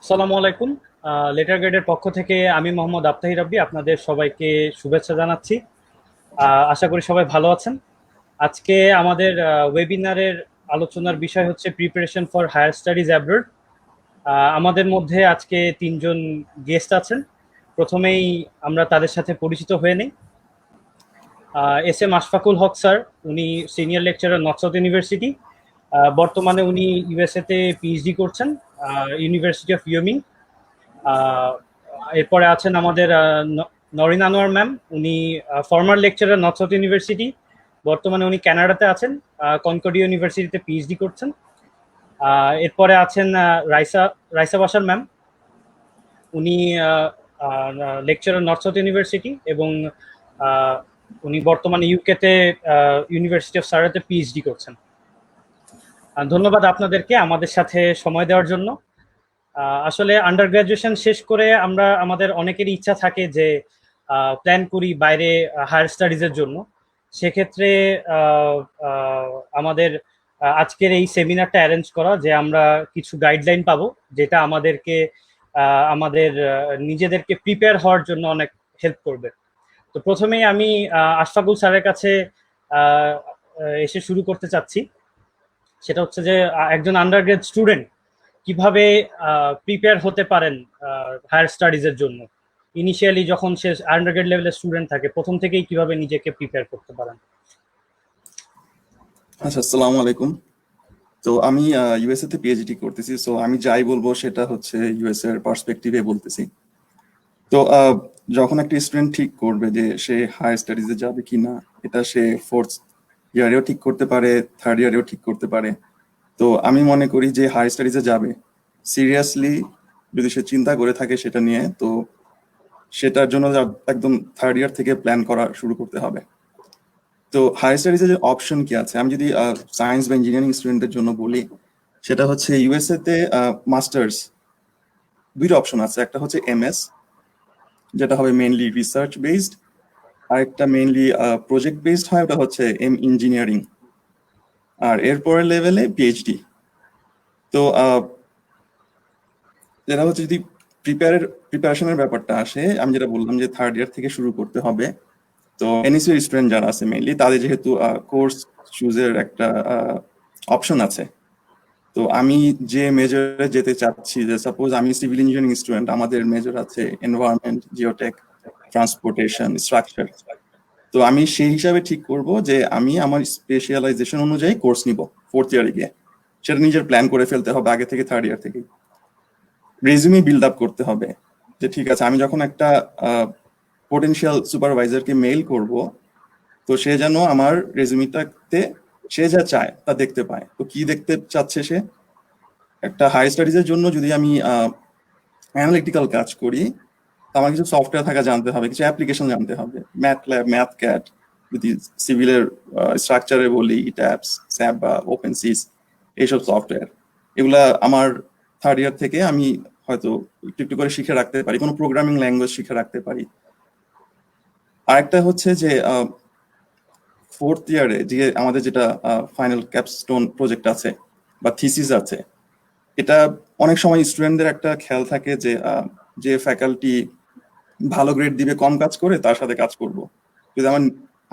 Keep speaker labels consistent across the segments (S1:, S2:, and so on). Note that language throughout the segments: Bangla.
S1: আসসালামু আলাইকুম। লেটার গ্রেডের পক্ষ থেকে আমি মোহাম্মদ আফতাহি রাব্বি আপনাদের সবাইকে শুভেচ্ছা জানাচ্ছি। আশা করি সবাই ভালো আছেন। আজকে আমাদের ওয়েবিনারের আলোচনার বিষয় হচ্ছে preparation for higher studies abroad. আমাদের মধ্যে আজকে তিনজন গেস্ট আছেন। প্রথমেই আমরা তাদের সাথে পরিচিত হয়ে নিই। এস এম আশফাকুল হক স্যার, উনি senior lecturer north south university. বর্তমানে উনি ইউএসএ তে পিএইচডি করছেন, ইউনিভার্সিটি অফ ইয়মিং। আহ, এরপরে আছেন আমাদের নরিন আনোয়ার ম্যাম, উনি former lecturer north south university. বর্তমানে উনি কানাডাতে আছেন, কনকর্ডিয়া ইউনিভার্সিটিতে পিএইচডি করছেন। এরপরে আছেন রাইসা রাইসা বাসার ম্যাম, উনি লেকচারার নর্থ সাউথ ইউনিভার্সিটি এবং আহ, উনি বর্তমানে ইউকেতে ইউনিভার্সিটি অফ সারাতে পিএইচডি করছেন। ধন্যবাদ আপনাদেরকে আমাদের সাথে সময় দেওয়ার জন্য। আসলে আন্ডার গ্রাজুয়েশন শেষ করে আমরা আমাদের অনেকেরই ইচ্ছা থাকে যে প্ল্যান করি বাইরে হায়ার স্টাডিজের জন্য। সেক্ষেত্রে আমাদের আজকের এই সেমিনারটা অ্যারেঞ্জ করা, যে আমরা কিছু গাইডলাইন পাবো যেটা আমাদেরকে আমাদের নিজেদেরকে প্রিপেয়ার হওয়ার জন্য অনেক হেল্প করবে। তো প্রথমেই আমি আশফাকুল স্যারের কাছে আহ, এসে শুরু করতে চাচ্ছি। সেটা হচ্ছে যে একজন আন্ডারগ্রেড স্টুডেন্ট কিভাবে প্রিপেয়ার হতে পারেন হায়ার স্টাডিজের জন্য। ইনিশিয়ালি যখন সে আন্ডারগ্রেড লেভেলের স্টুডেন্ট থাকে, প্রথম থেকেই কিভাবে নিজেকে প্রিপেয়ার করতে পারেন।
S2: আচ্ছা, আসসালামু আলাইকুম। তো আমি ইউএসএ তে পিএইচডি করতেছি। সো আমি যাই বলবো সেটা হচ্ছে ইউএসএ এর পার্সপেক্টিভে বলতেছি। তো যখন একটা স্টুডেন্ট ঠিক করবে যে সে হায়ার স্টাডিজে যাবে কি না, এটা সে ফোর্থ ইয়ারেও ঠিক করতে পারে, থার্ড ইয়ারেও ঠিক করতে পারে। তো আমি মনে করি যে হায়ার স্টাডিজে যাবে সিরিয়াসলি যদি সে চিন্তা করে থাকে সেটা নিয়ে, তো সেটার জন্য একদম থার্ড ইয়ার থেকে প্ল্যান করা শুরু করতে হবে। তো হায়ার স্টাডিজের অপশন কি আছে, আমি যদি সায়েন্স বা ইঞ্জিনিয়ারিং স্টুডেন্টের জন্য বলি, সেটা হচ্ছে ইউএসএ তে মাস্টার্স দুইটা অপশন আছে। একটা হচ্ছে এমএস, যেটা হবে মেইনলি রিসার্চ বেসড, আর একটা মেইনলি প্রজেক্ট বেসড হয়, ওটা হচ্ছে ইঞ্জিনিয়ারিং। আর এরপরের লেভেলে পিএইচডি। তো যেটা হচ্ছে যদি প্রিপারেশনের ব্যাপারটা আসে, আমি যেটা বললাম যে থার্ড ইয়ার থেকে শুরু করতে হবে। তো এনএসইউ স্টুডেন্ট যারা আছে মেইনলি, তাদের যেহেতু কোর্স চুজের একটা অপশন আছে। তো আমি যে মেজরে যেতে চাচ্ছি, যে সাপোজ আমি সিভিল ইঞ্জিনিয়ারিং স্টুডেন্ট, আমাদের মেজর আছে এনভায়রনমেন্ট, জিওটেক, ট্রান্সপোর্টেশন, স্ট্রাকচার। তো আমি সেই হিসাবে ঠিক করব যে আমি আমার স্পেশালাইজেশন অনুযায়ী কোর্স নিব ফোর্থ ইয়ারে গিয়ে। সেটা নিজের প্ল্যান করে ফেলতে হবে আগে থেকে, থার্ড ইয়ার থেকেই। রেজিউমে বিল্ড আপ করতে হবে যে ঠিক আছে, আমি যখন একটা পোটেনশিয়াল সুপারভাইজারকে মেইল করব, তো সে যেন আমার রেজিউমিটাতে সে যা চায় তা দেখতে পায়। তো কি দেখতে চাচ্ছে সে? একটা হাই স্টাডিজের জন্য যদি আমি অ্যানালিটিক্যাল কাজ করি, আমার কিছু সফটওয়্যার থাকা জানতে হবে, কিছু অ্যাপ্লিকেশন জানতে হবে, ম্যাথল্যাব, ম্যাথক্যাট। যদি সিভিলের স্ট্রাকচারে বলি, ইট্যাপস, স্যাপ বা ওপেন সিস, এইসব সফটওয়্যার, এগুলা আমার থার্ড ইয়ার থেকে আমি হয়তো একটু একটু করে শিখে রাখতে পারি, কোনো প্রোগ্রামিং ল্যাঙ্গুয়েজ শিখে রাখতে পারি। আরেকটা হচ্ছে যে ফোর্থ ইয়ারে যে আমাদের যেটা ফাইনাল ক্যাপস্টোন প্রজেক্ট আছে বা থিসিস আছে, এটা অনেক সময় স্টুডেন্টদের একটা খেয়াল থাকে যে যে ফ্যাকাল্টি ভালো গ্রেড দিবে কম কাজ করে তার সাথে কাজ করব। যদি আমার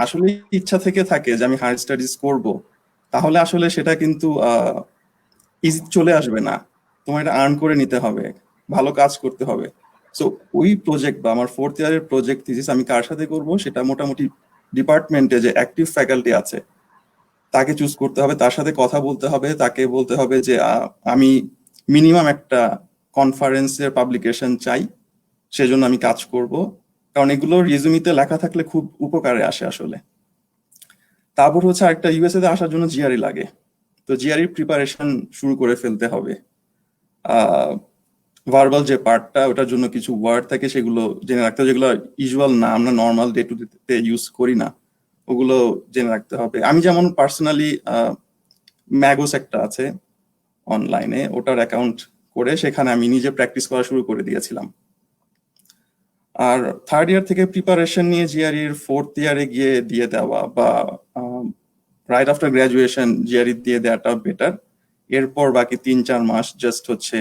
S2: আসলে ইচ্ছা থেকে থাকে যে আমি হায়ার স্টাডিজ করব, তাহলে আসলে সেটা কিন্তু ইজি চলে আসবে না। তোমার এটা আর্ন করে নিতে হবে, ভালো কাজ করতে হবে। সো ওই প্রজেক্ট বা আমার ফোর্থ ইয়ারের প্রজেক্ট থিসিস আমি কার সাথে করব, সেটা মোটামুটি ডিপার্টমেন্টে যে অ্যাক্টিভ ফ্যাকাল্টি আছে তাকে চুজ করতে হবে, তার সাথে কথা বলতে হবে, তাকে বলতে হবে যে আমি মিনিমাম একটা কনফারেন্সের পাবলিকেশন চাই, সেজন্য আমি কাজ করব। কারণ এগুলো রিজুমিতে লেখা থাকলে খুব উপকারে আসে আসলে। তারপর হচ্ছে আরেকটা, ইউএসএ তে আসার জন্য জিআরই লাগে। তো জিআরই প্রিপারেশন শুরু করে ফেলতে হবে। ভার্বাল যে পার্টটা, ওটার জন্য কিছু ওয়ার্ড থাকে, সেগুলো জেনে রাখতে হবে, যেগুলো ইউজুয়াল না, আমরা normal day to day use করি না, ওগুলো জেনে রাখতে হবে। আমি যেমন পার্সোনালি ম্যাগোস একটা আছে অনলাইনে, ওটার অ্যাকাউন্ট করে সেখানে আমি নিজে প্র্যাকটিস করা শুরু করে দিয়েছিলাম। আর থার্ড ইয়ার থেকে প্রিপারেশন নিয়ে জিআরইর ফোর্থ ইয়ারে গিয়ে দিয়ে দেওয়া বা রাইট আফটার গ্রাজুয়েশন জিআরই দিয়ে দেওয়াটা বেটার। এরপর বাকি 3-4 মাস জাস্ট হচ্ছে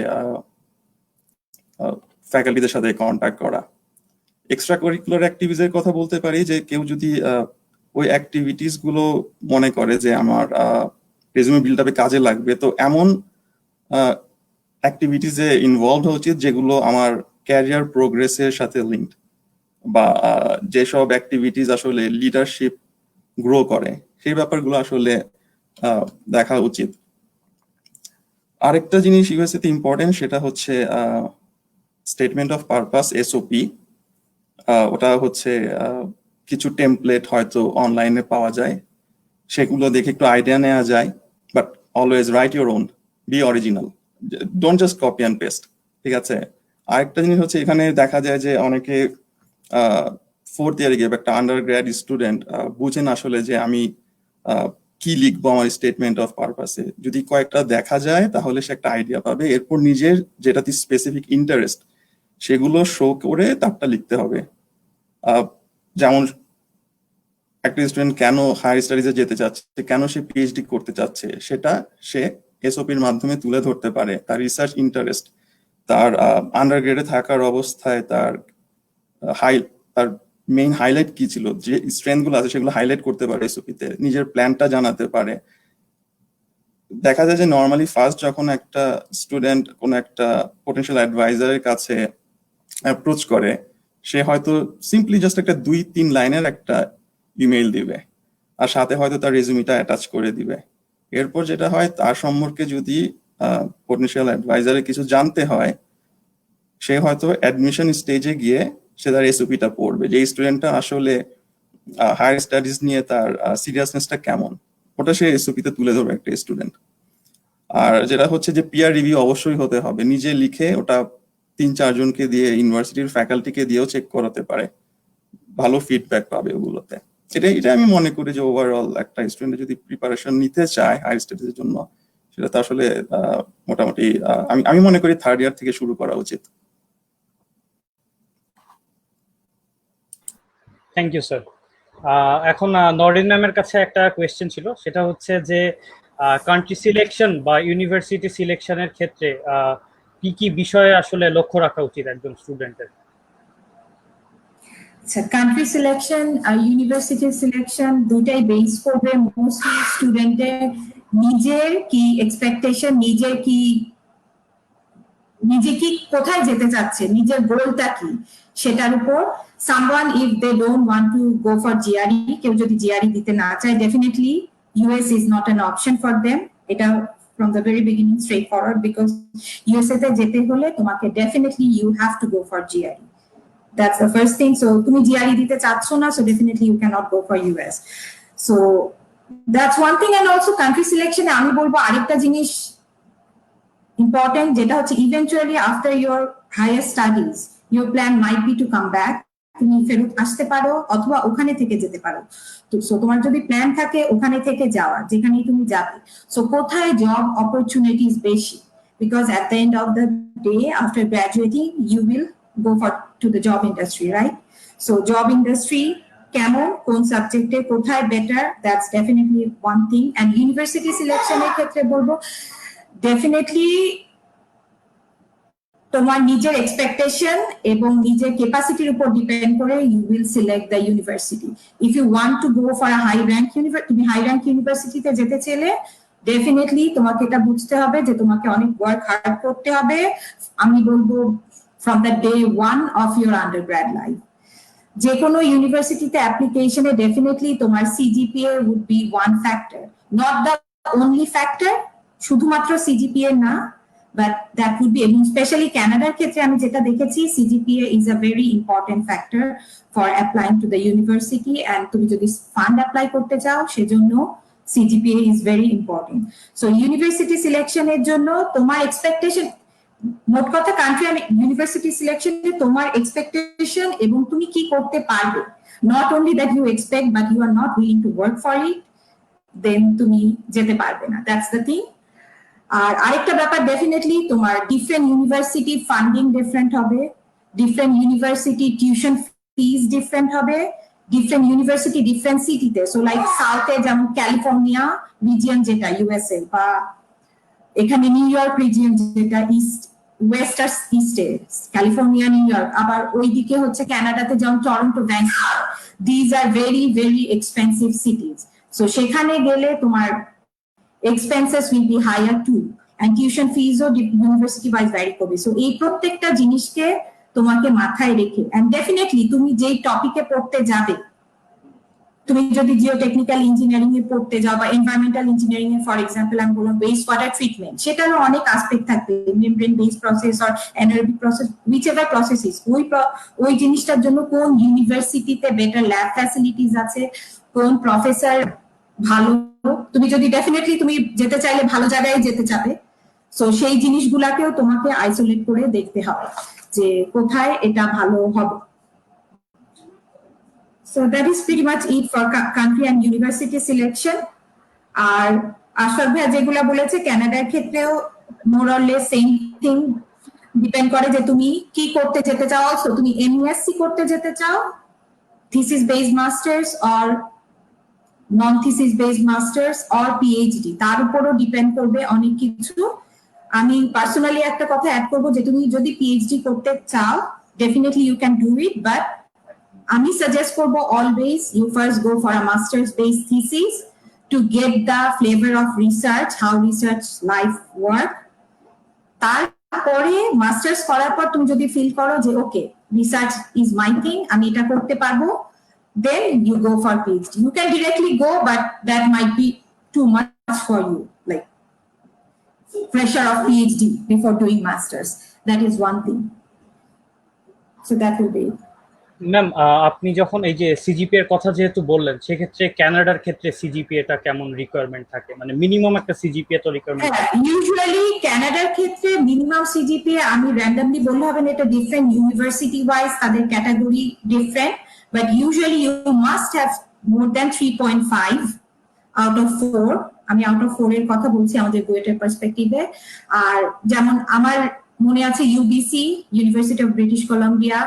S2: ফ্যাকাল্টিদের সাথে কন্ট্যাক্ট করা। এক্সট্রা কারিকুলার অ্যাক্টিভিটিসের কথা বলতে পারি যে কেউ যদি ওই অ্যাক্টিভিটিস গুলো মনে করে যে আমার রেজুমে বিল্ড আপে কাজে লাগবে, তো এমন অ্যাক্টিভিটিসে ইনভলভ হওয়া উচিত যেগুলো আমার ক্যারিয়ার প্রোগ্রেসের সাথে লিঙ্কড, বা যেসব অ্যাক্টিভিটিস আসলে লিডারশিপ গ্রো করে সেই ব্যাপারগুলো আসলে দেখা উচিত। আরেকটা জিনিস ইউএসএতে ইম্পর্টেন্ট, সেটা হচ্ছে স্টেটমেন্ট অফ পারপাস, এসওপি। ওটা হচ্ছে কিছু টেমপ্লেট হয়তো অনলাইনে পাওয়া যায়, সেগুলো দেখে একটু আইডিয়া নেওয়া যায়, but always write your own, be original, don't just copy and paste, ঠিক আছে? আরেকটা জিনিস হচ্ছে এখানে দেখা যায় যে অনেকে ফোর্থ ইয়ারে গিয়ে একটা আন্ডার গ্র্যাড স্টুডেন্ট বুঝেন আসলে যে আমি কি লিখবো আমার স্টেটমেন্ট অফ পারপাসে। যদি কয়েকটা দেখা যায় তাহলে সে একটা আইডিয়া পাবে, এরপর নিজের যেটাতে স্পেসিফিক ইন্টারেস্ট সেগুলো শো করে তারটা লিখতে হবে। যেমন একটা স্টুডেন্ট কেন হায়ার স্টাডিজে যেতে চাচ্ছে, কেন সে পিএইচডি করতে চাচ্ছে, সেটা সে এসওপির মাধ্যমে তুলে ধরতে পারে। তার রিসার্চ ইন্টারেস্ট, তার আন্ডার গ্রেডে থাকার অবস্থায় তার তার মেইন হাইলাইট কি ছিল, যে স্ট্রেংথ গুলো আছে সেগুলো হাইলাইট করতে পারে এসওপিতে, নিজের প্ল্যানটা জানাতে পারে। দেখা যায় যে নর্মালি ফার্স্ট যখন একটা স্টুডেন্ট কোন একটা পোটেনশিয়াল অ্যাডভাইজারের কাছে অ্যাপ্রোচ করে, সে হয়তো সিম্পলি জাস্ট একটা 2-3 লাইনের একটা ইমেইল দিবে, আর সাথে হয়তো তার রেজুমিটা অ্যাটাচ করে দিবে। এরপর যেটা হয়, তার সম্পর্কে যদি পোটেনশিয়াল অ্যাডভাইজারের কিছু জানতে হয়, সে হয়তো অ্যাডমিশন স্টেজে গিয়ে সে তার এসওপিটা পড়বে, যে স্টুডেন্টটা আসলে হায়ার স্টাডিজ নিয়ে তার সিরিয়াসনেসটা কেমন, ওটা সে এসওপিতে তুলে ধরবে একটা স্টুডেন্ট। আর যেটা হচ্ছে যে পিয়ার রিভিউ অবশ্যই হতে হবে, নিজে লিখে ওটা 3-4 জনকে দিয়ে, ইউনিভার্সিটির ফ্যাকাল্টিকে দিয়েও চেক করাতে পারে, ভালো ফিডব্যাক পাবে ওগুলোতে। এটা আমি মনে করি যে ওভারঅল একটা স্টুডেন্ট যদি প্রিপারেশন নিতে চায় হায়ার স্টাডিজের জন্য, সেটা তো আসলে মোটামুটি আমি মনে করি থার্ড ইয়ার থেকে শুরু করা উচিত।
S1: Thank you sir. এখন নরিন ম্যামের কাছে একটা কোয়েশ্চেন ছিল, সেটা হচ্ছে যে কান্ট্রি সিলেকশন বা ইউনিভার্সিটি সিলেকশনের ক্ষেত্রে কি কি বিষয়ে আসলে লক্ষ্য রাখা উচিত একজন স্টুডেন্টের?
S3: আচ্ছা, কান্ট্রি সিলেকশন আর ইউনিভার্সিটি সিলেকশন দুটাই বেস করবে মোস্টলি স্টুডেন্টের নিজের কি এক্সপেকটেশন, নিজে কি কোথায় যেতে চাচ্ছে, নিজের গোলটা কি, সেটার উপর। someone if they don't want to go for GRE, কেউ যদি GRE দিতে না চায়, definitely US is not an option for them. এটা from the very beginning straightforward, because USA তে যেতে হলে তোমাকে definitely you have to go for GRE. That's the first thing. So তুমি GRE দিতে চাচ্ছ না, so definitely you cannot go for US. So that's one thing. And also country selection আমি বলবো আরেকটা জিনিস important, যেটা হচ্ছে eventually after your higher studies your plan might be to come back. তুমি ফেরত আসতে পারো অথবা ওখানে থেকে যেতে পারো। তো সো তোমার যদি প্ল্যান থাকে ওখানে থেকে যাওয়া, যেখানেই তুমি যাবে, সো কোথায় জব অপরচুনিটিস বেশি, because at the end of the day after graduating you will go to the job industry, right? So job industry কেমন, কোন সাবজেক্টে কোথায় better, that's definitely one thing. And university selection এর ক্ষেত্রে বলবো ডেফিনেটলি তোমার নিজের এক্সপেকটেশন এবং নিজের ক্যাপাসিটির উপর ডিপেন্ড করে you will select the university. If you want to go for a high rank university, তুমি হাই র্যাঙ্ক ইউনিভার্সিটিতে যেতে চাইলে ডেফিনেটলি তোমাকে এটা বুঝতে হবে যে তোমাকে অনেক ওয়ার্ক হার্ড করতে হবে, আমি বলবো from the day one of your undergrad life. যে কোনো ইউনিভার্সিটিতে অ্যাপ্লিকেশনে ডেফিনেটলি তোমার CGPA would be one factor, not the only factor, শুধুমাত্র সিজিপিএ না, but that would be, especially Canada ক্ষেত্রে আমি যেটা দেখেছি, CGPA is a very important factor for applying to the university, and তুমি যদি ফান্ড অ্যাপ্লাই করতে চাও সেজন্য CGPA is very important. So university selection এর জন্য তোমার এক্সপেকটেশন, মোট কথা কান্ট্রি আর ইউনিভার্সিটি সিলেকশনে তোমার এক্সপেকটেশন এবং তুমি কি করতে পারবে, not only that you expect but you are not willing to work for it, then তুমি যেতে পারবে না, that's the thing. আর আরেকটা ব্যাপার, ডেফিনেটলি তোমার ডিফারেন্ট ইউনিভার্সিটি ফান্ডিং ডিফারেন্ট হবে, ডিফারেন্ট ইউনিভার্সিটি টিউশন ফিজ ডিফারেন্ট হবে, ডিফারেন্ট ইউনিভার্সিটি ডিফারেন্ট সিটিতে। সো লাইক সাউথে যেমন ক্যালিফোর্নিয়া রিজিয়ন যেটা ইউএসএ, বা এখানে নিউ ইয়র্ক রিজিয়ন যেটা ইস্ট ওয়েস্ট আর ইস্টে, ক্যালিফোর্নিয়া, নিউ ইয়র্ক, আবার ওইদিকে হচ্ছে কানাডাতে যেমন Toronto, Vancouver, these are very very expensive সিটিজ। So সেখানে গেলে তোমার expenses will be higher too, and tuition fees ও ইউনিভার্সিটি ওয়াইজ ভ্যারি করবে। সো এই প্রত্যেকটা জিনিসকে তোমাকে মাথায় রেখে, এন্ড ডেফিনেটলি তুমি যেই টপিকে পড়তে যাবে, তুমি যদি জিওটেকনিক্যাল ইঞ্জিনিয়ারিং এ পড়তে যাও বা এনভায়রনমেন্টাল ইঞ্জিনিয়ারিং এ, ফর এক্সাম্পল আমি বললাম ওয়েস্ট ওয়াটার ট্রিটমেন্ট, সেটারও অনেক আসপেক্ট থাকবে, membrane based process or anaerobic process, whichever processes, ওই জিনিসটার জন্য কোন ইউনিভার্সিটিতে বেটার ল্যাব ফ্যাসিলিটিস আছে, কোন প্রফেসর ভালো, তুমি যদি ডেফিনেটলি তুমি যেতে চাইলে ভালো জায়গায় যেতে চাবে। সো সেই জিনিসগুলাকেও তোমাকে আইসোলেট করে দেখতে হবে যে কোথায় এটা ভালো হবে। So that is pretty much it for country and university selection. আর আশরাফ ভাই যেগুলা বলেছে কানাডার ক্ষেত্রেও more or less same thing, depend করে যে তুমি কি করতে যেতে চাও। অলসো তুমি এমএসসি করতে যেতে চাও, thesis based masters or non thesis based masters or PhD, তার উপরও ডিপেন্ড করবে অনেক কিছু। আমি পার্সোনালি একটা কথা অ্যাড করবো যে তুমি যদি পিএইচডি করতে চাও definitely you can do it, but আমি সাজেস্ট করবো always you first go for a masters based thesis to get the flavour of research, how research life work. তারপরে মাস্টার্স করার পর তুমি যদি ফিল করো যে okay research is my thing, আমি এটা করতে পারবো, then you go for PhD. You can directly go, but that might be too much for you, like pressure of PhD before doing masters. That is one thing. So that will be it.
S1: Ma'am, আপনি যখন এই যে সিজিপিএ এর কথা যেহেতু বললেন, সেক্ষেত্রে কানাডার ক্ষেত্রে সিজিপিএ টা কেমন রিকোয়ারমেন্ট থাকে, মানে মিনিমাম একটা সিজিপিএ তো রিকোয়ারমেন্ট থাকে?
S3: ইউজুয়ালি কানাডার ক্ষেত্রে মিনিমাম সিজিপিএ আমি র্যান্ডমলি বললে হবে না, এটা ডিফারেন্ট ইউনিভার্সিটি ওয়াইজ, তাদের category different, but usually you must have more than 3.5 out of 4. আমি আউট অফ 4 এর কথা বলছি আমাদের বুয়েটের পার্সপেক্টিভে। আর যেমন আমার মনে আছে UBC, University of British Columbia,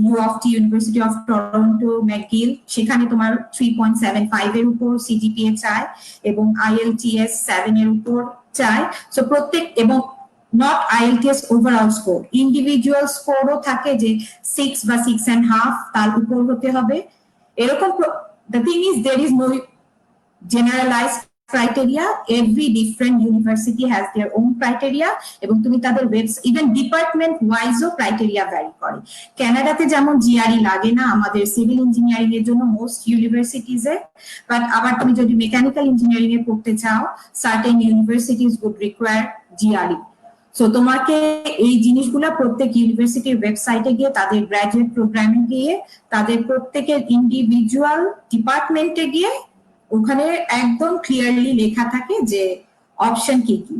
S3: U of T, University of Toronto, McGill, সেখানে তোমার 3.75 এর উপর সিজিপিএ চায়, এবং আইএলটিএস 7 এর উপর চায়। সো প্রত্যেক, এবং not IELTS overall score, individual score ও থাকে যে 6 বা 6.5 তার উপর হতে হবে এরকম। The thing is there is no generalized criteria, every different university has their own criteria, এবং তুমি তাদের ওয়েবসাইট, ইভেন ডিপার্টমেন্ট ওয়াইজ ও ক্রাইটেরিয়া ভ্যারি করে। কানাডাতে যেমন জিআরই লাগে না আমাদের সিভিল ইঞ্জিনিয়ারিং এর জন্য মোস্ট ইউনিভার্সিটিজে, বাট আবার তুমি যদি মেকানিক্যাল ইঞ্জিনিয়ারিং এ পড়তে চাও certain universities would require GRE. So তোমাকে এই জিনিসগুলা প্রত্যেক ইউনিভার্সিটির ওয়েবসাইটে গিয়ে, তাদের গ্রাজুয়েট প্রোগ্রামে গিয়ে, তাদের প্রত্যেকের ইন্ডিভিজুয়াল ডিপার্টমেন্টে গিয়ে ওখানে একদম ক্লিয়ারলি লেখা থাকে যে অপশন কি কি।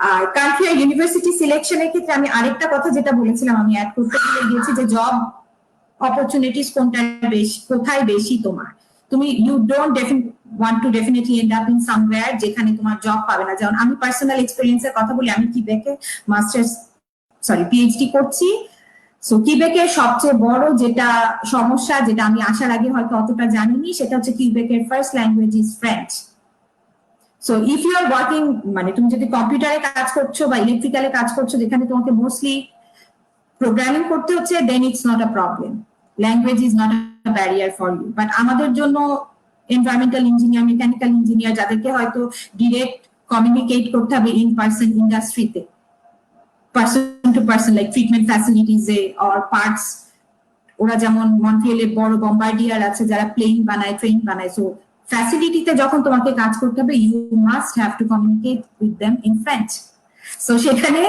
S3: আর কান্ট্রি আর ইউনিভার্সিটি সিলেকশনের ক্ষেত্রে আমি আরেকটা কথা যেটা বলেছিলাম আমি অ্যাড করতে ভুলে গিয়েছি, যে জব অপরচুনিটিস কোনটা বেশি, কোথায় বেশি তোমার, তুমি you don't want to definitely end up in somewhere যেখানে তোমার জব পাবে না। যেমন আমি পার্সোনাল এক্সপেরিয়েন্সের কথা বলি, আমি কিবেকে পিএইচডি করছি। সো কিবেকের সবচেয়ে বড় যেটা সমস্যা, যেটা আমি আসার আগে হয়তো অতটা জানিনি, সেটা হচ্ছে কিবেকের first language is French. So if you are working, মানে তুমি যদি কম্পিউটারে কাজ করছো বা ইলেকট্রিক্যালে কাজ করছো যেখানে তোমাকে মোস্টলি প্রোগ্রামিং করতে হচ্ছে, then it's not a problem, language is not a barrier for you. But আমাদের জন্য এনভায়রনমেন্টাল ইঞ্জিনিয়ার, মেকানিক্যাল ইঞ্জিনিয়ার, যাদেরকে হয়তো ডিরেক্ট কমিউনিকেট করতে হবে ইন পার্সন ইন্ডাস্ট্রিতে, person to person, like treatment ফ্যাসিলিটিজে অর পার্টস, ওরা যেমন মন্ট্রিয়েলে বড় বম্বার্ডিয়ার আছে যারা প্লেন বানায়, ট্রেন বানায়, সো ফ্যাসিলিটিতে যখন তোমাকে কাজ করতে হবে you must have to communicate with them in French. So সেখানে